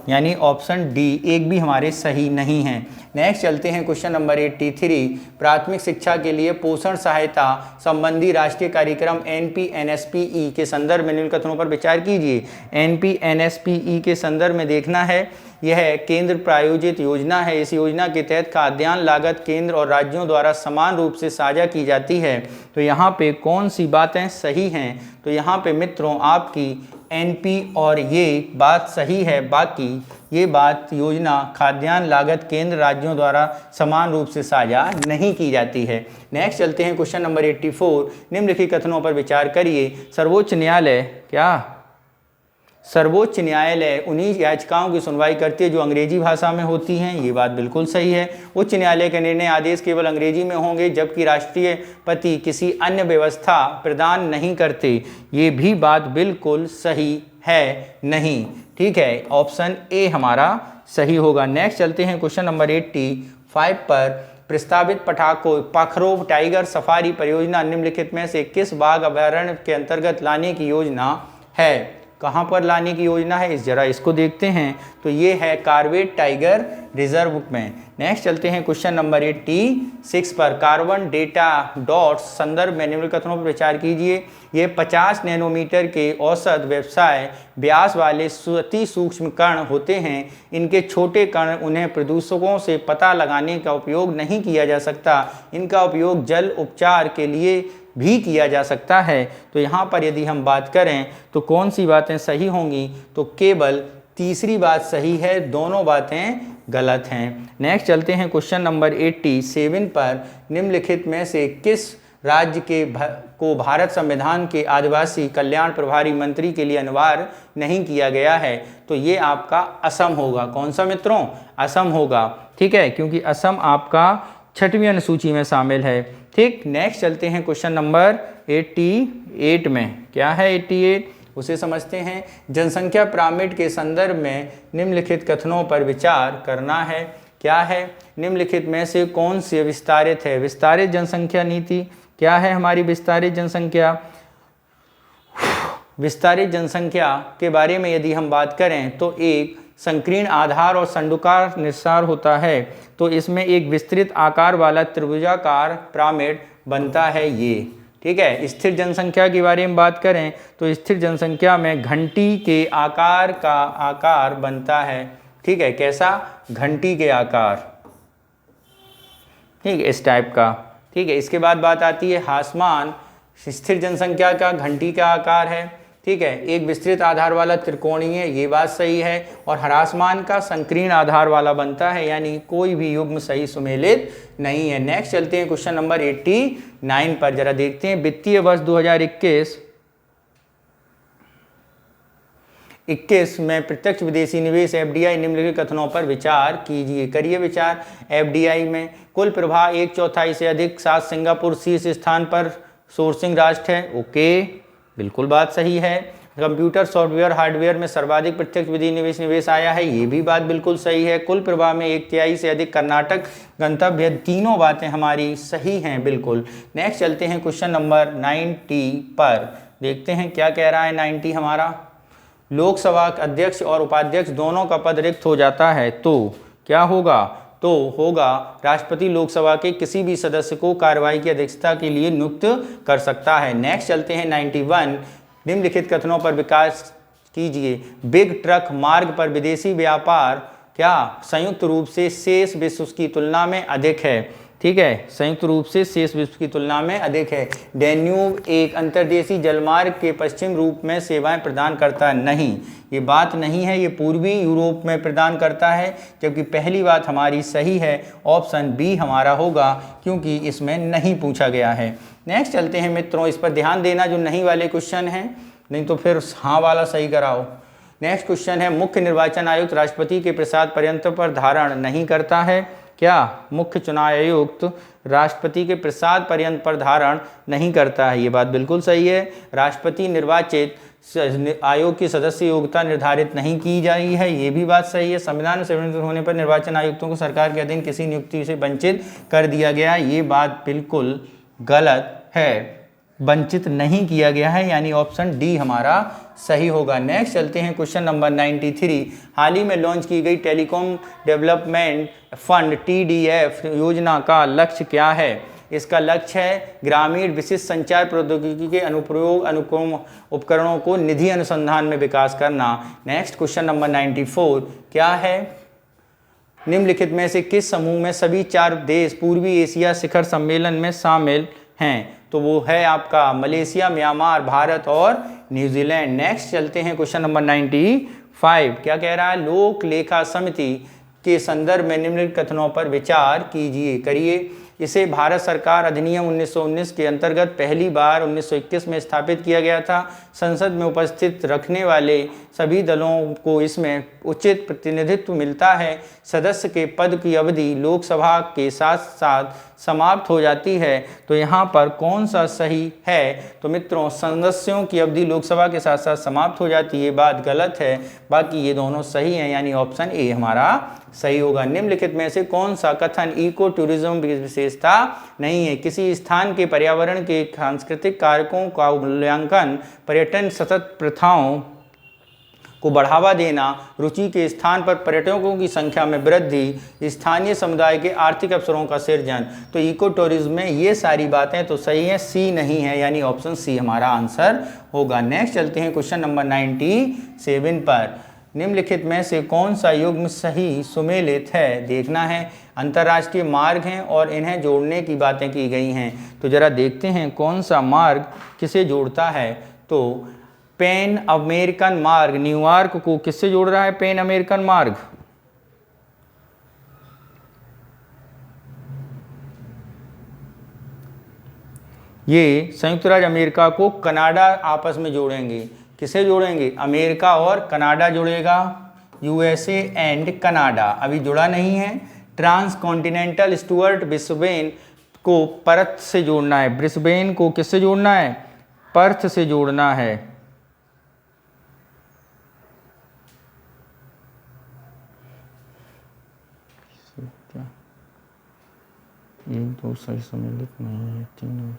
यानी ऑप्शन डी एक भी हमारे सही नहीं है। नेक्स्ट चलते हैं क्वेश्चन नंबर 83, प्राथमिक शिक्षा के लिए पोषण सहायता संबंधी राष्ट्रीय कार्यक्रम NPNSPE के संदर्भ में निम्न कथनों पर विचार कीजिए। NPNSPE के संदर्भ में देखना है, यह केंद्र प्रायोजित योजना है। इस योजना के तहत खाद्यान्न लागत केंद्र और राज्यों द्वारा समान रूप से साझा की जाती है। तो यहाँ पे कौन सी बातें सही हैं? तो यहाँ पे मित्रों आपकी NP और ये बात सही है, बाकी ये बात योजना खाद्यान्न लागत केंद्र राज्यों द्वारा समान रूप से साझा नहीं की जाती है। नेक्स्ट चलते हैं क्वेश्चन नंबर 84, निम्नलिखित कथनों पर विचार करिए। सर्वोच्च न्यायालय, क्या सर्वोच्च न्यायालय उन्हीं याचिकाओं की सुनवाई करती है जो अंग्रेजी भाषा में होती हैं, ये बात बिल्कुल सही है। उच्च न्यायालय के निर्णय आदेश केवल अंग्रेजी में होंगे, जबकि राष्ट्रपति किसी अन्य व्यवस्था प्रदान नहीं करते, ये भी बात बिल्कुल सही है नहीं, ठीक है। ऑप्शन ए हमारा सही होगा। नेक्स्ट चलते हैं क्वेश्चन नंबर 85 पर। प्रस्तावित पखरौ टाइगर सफारी परियोजना निम्नलिखित में से किस बाघ अभयारण्य के अंतर्गत लाने की योजना है? कहाँ पर लाने की योजना है, जरा इसको देखते हैं। तो ये है कार्बेट टाइगर रिजर्व में। नेक्स्ट चलते हैं क्वेश्चन नंबर 86 पर। कार्बन डेटा डॉट्स संदर्भ में निम्न कथनों पर विचार कीजिए। ये 50 नैनोमीटर के औसत व्यवसाय व्यास वाले अति सूक्ष्म कण होते हैं। इनके छोटे कण उन्हें प्रदूषकों से पता लगाने का उपयोग नहीं किया जा सकता। इनका उपयोग जल उपचार के लिए भी किया जा सकता है। तो यहाँ पर यदि हम बात करें तो कौन सी बातें सही होंगी? तो केवल तीसरी बात सही है, दोनों बातें गलत हैं। नेक्स्ट चलते हैं क्वेश्चन नंबर 87 पर। निम्नलिखित में से किस राज्य को भारत संविधान के आदिवासी कल्याण प्रभारी मंत्री के लिए अनिवार्य नहीं किया गया है? तो ये आपका असम होगा। कौन सा मित्रों? असम होगा, ठीक है, क्योंकि असम आपका 6वीं अनुसूची में शामिल है, ठीक। नेक्स्ट चलते हैं क्वेश्चन नंबर 88 में। क्या है 88? उसे समझते हैं। जनसंख्या पिरामिड के संदर्भ में निम्नलिखित कथनों पर विचार करना है। क्या है? निम्नलिखित में से कौन सी विस्तारित है? विस्तारित जनसंख्या नीति। क्या है हमारी विस्तारित जनसंख्या? विस्तारित जनसंख्या के बारे में यदि हम बात करें तो एक संकीर्ण आधार और संडुकार निस्सार होता है। तो इसमें एक विस्तृत आकार वाला त्रिभुजाकार पिरामिड बनता है ये, ठीक है। स्थिर जनसंख्या के बारे में बात करें तो स्थिर जनसंख्या में घंटी के आकार का आकार बनता है, ठीक है। कैसा? घंटी के आकार, ठीक, इस टाइप का, ठीक। ठीक है। इसके बाद बात आती है ह्रासमान स्थिर जनसंख्या का घंटी का आकार है, ठीक है, एक विस्तृत आधार वाला त्रिकोणीय, ये बात सही है, और ह्रासमान का संकीर्ण आधार वाला बनता है, यानी कोई भी युग्म सही सुमेलित नहीं है। नेक्स्ट चलते हैं क्वेश्चन नंबर 89 पर, जरा देखते हैं वित्तीय वर्ष 2021 में प्रत्यक्ष विदेशी निवेश एफडीआई निम्नलिखित कथनों पर विचार कीजिए। करिए विचार। एफडीआई में कुल प्रवाह 1/4 से अधिक, साथ सिंगापुर शीर्ष स्थान पर सोर्सिंग राष्ट्र है, ओके, बिल्कुल बात सही है। कंप्यूटर सॉफ्टवेयर हार्डवेयर में सर्वाधिक प्रत्यक्ष विदेशी निवेश आया है, ये भी बात बिल्कुल सही है। कुल प्रवाह में 1/3 से अधिक कर्नाटक गंतव्य, तीनों बातें हमारी सही हैं बिल्कुल। नेक्स्ट चलते हैं क्वेश्चन नंबर 90 पर, देखते हैं क्या कह रहा है 90 हमारा। लोकसभा अध्यक्ष और उपाध्यक्ष दोनों का पद रिक्त हो जाता है तो क्या होगा? तो होगा राष्ट्रपति लोकसभा के किसी भी सदस्य को कार्रवाई की अध्यक्षता के लिए नियुक्त कर सकता है। नेक्स्ट चलते हैं 91, निम्नलिखित कथनों पर विकास कीजिए। बिग ट्रक मार्ग पर विदेशी व्यापार क्या संयुक्त रूप से शेष विश्व की तुलना में अधिक है? ठीक है, संयुक्त रूप से शेष विश्व की तुलना में अधिक है। डैन्यूब एक अंतर्देशीय जलमार्ग के पश्चिम रूप में सेवाएं प्रदान करता नहीं, ये बात नहीं है, ये पूर्वी यूरोप में प्रदान करता है, जबकि पहली बात हमारी सही है, ऑप्शन बी हमारा होगा, क्योंकि इसमें नहीं पूछा गया है। नेक्स्ट चलते हैं मित्रों, इस पर ध्यान देना जो नहीं वाले क्वेश्चन हैं, नहीं तो फिर हाँ वाला सही कराओ। नेक्स्ट क्वेश्चन है, मुख्य निर्वाचन आयुक्त राष्ट्रपति के प्रसाद पर्यंत पर धारण नहीं करता है। क्या मुख्य चुनाव आयुक्त राष्ट्रपति के प्रसाद पर्यंत पर धारण नहीं करता है? ये बात बिल्कुल सही है। राष्ट्रपति निर्वाचित आयोग की सदस्य योग्यता निर्धारित नहीं की जा रही है, ये भी बात सही है। संविधान में संशोधन होने पर निर्वाचन आयुक्तों को सरकार के अधीन किसी नियुक्ति से वंचित कर दिया गया, ये बात बिल्कुल गलत है, वंचित नहीं किया गया है, यानी ऑप्शन डी हमारा सही होगा। नेक्स्ट चलते हैं क्वेश्चन नंबर 93, हाल ही में लॉन्च की गई टेलीकॉम डेवलपमेंट फंड TDF योजना का लक्ष्य क्या है? इसका लक्ष्य है ग्रामीण विशिष्ट संचार प्रौद्योगिकी के अनुप्रयोग अनुक्रम उपकरणों को निधि अनुसंधान में विकास करना। नेक्स्ट क्वेश्चन नंबर 94 क्या है? निम्नलिखित में से किस समूह में सभी 4 देश पूर्वी एशिया शिखर सम्मेलन में शामिल हैं? तो वो है आपका मलेशिया, म्यांमार, भारत और न्यूजीलैंड। नेक्स्ट चलते हैं क्वेश्चन नंबर 95, क्या कह रहा है? लोक लेखा समिति के संदर्भ में निम्नलिखित कथनों पर विचार कीजिए। करिए। इसे भारत सरकार अधिनियम 1919 के अंतर्गत पहली बार 1921 में स्थापित किया गया था। संसद में उपस्थित रखने वाले सभी दलों को इसमें उचित प्रतिनिधित्व मिलता है। सदस्य के पद की अवधि लोकसभा के साथ साथ समाप्त हो जाती है। तो यहाँ पर कौन सा सही है? तो मित्रों, सदस्यों की अवधि लोकसभा के साथ साथ समाप्त हो जाती है, ये बात गलत है, बाकी ये दोनों सही हैं, यानी ऑप्शन ए हमारा सही होगा। निम्नलिखित में से कौन सा कथन इको टूरिज्म की विशेषता नहीं है? किसी स्थान के पर्यावरण के सांस्कृतिक कारकों का मूल्यांकन, पर्यटन सतत प्रथाओं को बढ़ावा देना, रुचि के स्थान पर पर्यटकों की संख्या में वृद्धि, स्थानीय समुदाय के आर्थिक अवसरों का सृजन। तो इको टूरिज्म में ये सारी बातें तो सही हैं, सी नहीं है, यानी ऑप्शन सी हमारा आंसर होगा। नेक्स्ट चलते हैं क्वेश्चन नंबर 97 पर, निम्नलिखित में से कौन सा युग्म सही सुमेलित है? देखना है। अंतर्राष्ट्रीय मार्ग हैं और इन्हें जोड़ने की बातें की गई हैं, तो जरा देखते हैं कौन सा मार्ग किसे जोड़ता है। तो पैन अमेरिकन मार्ग न्यूयॉर्क को किससे जोड़ रहा है? पैन अमेरिकन मार्ग ये संयुक्त राज्य अमेरिका को कनाडा आपस में जोड़ेंगे। किसे जोड़ेंगे? अमेरिका और कनाडा जुड़ेगा, USA एंड कनाडा। अभी जुड़ा नहीं है। ट्रांस कॉन्टिनेंटल स्टुअर्ट ब्रिस्बेन को पर्थ से जोड़ना है। ब्रिस्बेन को किससे जोड़ना है? पर्थ से जोड़ना है। ये दो सही सम्मिलित नहीं है, तीनों।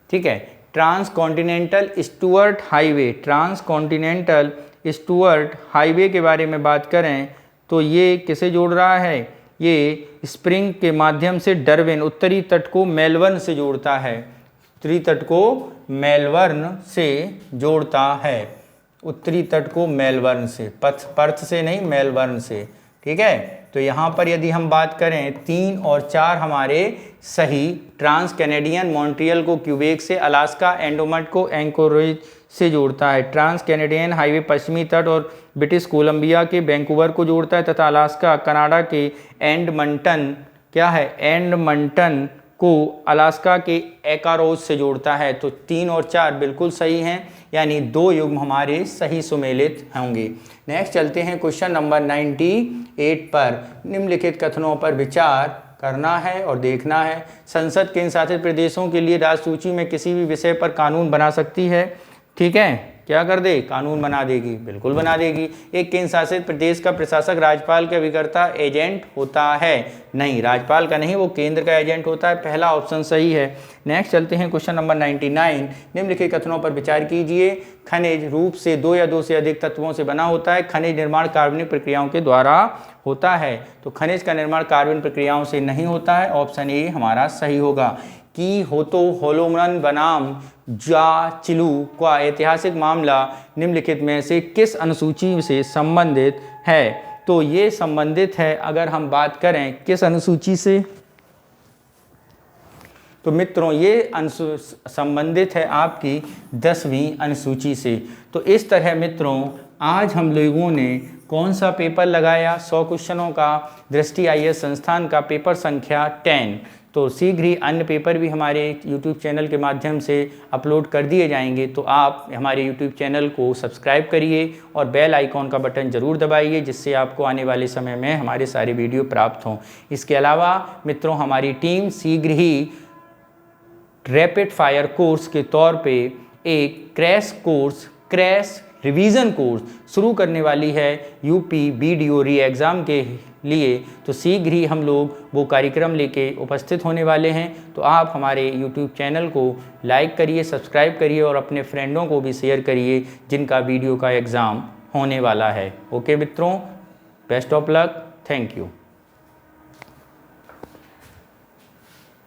ठीक है, transcontinental Stuart highway, transcontinental Stuart highway के बारे में बात करें तो ये किसे जोड़ रहा है? ये स्प्रिंग के माध्यम से डार्विन उत्तरी तट को मेलबर्न से जोड़ता है। उत्तरी तट को मेलबर्न से जोड़ता है, उत्तरी तट को मेलबर्न से, पर्थ से नहीं, मेलबर्न से। ठीक है। तो यहाँ पर यदि हम बात करें 3 और 4 हमारे सही, ट्रांस कैनेडियन मॉन्ट्रियल को क्यूबेक से, अलास्का एंडोमट को एंकोरेज से जोड़ता है। ट्रांस कैनेडियन हाईवे पश्चिमी तट और ब्रिटिश कोलंबिया के वैंकूवर को जोड़ता है तथा अलास्का कनाडा के एडमंटन, क्या है, एडमंटन को अलास्का के एकारोज से जोड़ता है। तो 3 और 4 बिल्कुल सही हैं, यानी 2 युग्म हमारे सही सुमेलित होंगे। नेक्स्ट चलते हैं क्वेश्चन नंबर 98 पर। निम्नलिखित कथनों पर विचार करना है और देखना है। संसद केंद्र शासित प्रदेशों के लिए राज्य सूची में किसी भी विषय पर कानून बना सकती है। ठीक है, क्या कर दे, कानून बना देगी, बिल्कुल बना देगी। एक केंद्र शासित प्रदेश का प्रशासक राज्यपाल का अभिकर्ता एजेंट होता है? नहीं, राज्यपाल का नहीं, वो केंद्र का एजेंट होता है। पहला ऑप्शन सही है। नेक्स्ट चलते हैं क्वेश्चन नंबर 99। निम्नलिखित कथनों पर विचार कीजिए। खनिज रूप से 2 या 2 से अधिक तत्वों से बना होता है। खनिज निर्माण कार्बनिक प्रक्रियाओं के द्वारा होता है। तो खनिज का निर्माण कार्बनिक प्रक्रियाओं से नहीं होता है। ऑप्शन ए हमारा सही होगा। कि होतो होलोमन बनाम जाचिलू का ऐतिहासिक मामला निम्नलिखित में से किस अनुसूची से संबंधित है? तो ये संबंधित है, अगर हम बात करें किस अनुसूची से, तो मित्रों ये संबंधित है आपकी 10वीं अनुसूची से। तो इस तरह मित्रों आज हम लोगों ने कौन सा पेपर लगाया? 100 क्वेश्चनों का दृष्टि आईएएस संस्थान का पेपर संख्या 10। तो शीघ्र ही अन्य पेपर भी हमारे YouTube चैनल के माध्यम से अपलोड कर दिए जाएंगे। तो आप हमारे YouTube चैनल को सब्सक्राइब करिए और बेल आइकॉन का बटन ज़रूर दबाइए, जिससे आपको आने वाले समय में हमारे सारे वीडियो प्राप्त हों। इसके अलावा मित्रों हमारी टीम शीघ्र ही रैपिड फायर कोर्स के तौर पे एक क्रैश रिवीजन कोर्स शुरू करने वाली है यूपी बीडीओ री एग्ज़ाम के लिए। तो शीघ्र ही हम लोग वो कार्यक्रम लेके उपस्थित होने वाले हैं। तो आप हमारे YouTube चैनल को लाइक करिए, सब्सक्राइब करिए और अपने फ्रेंडों को भी शेयर करिए जिनका वीडियो का एग्ज़ाम होने वाला है। ओके मित्रों, best of luck, thank you.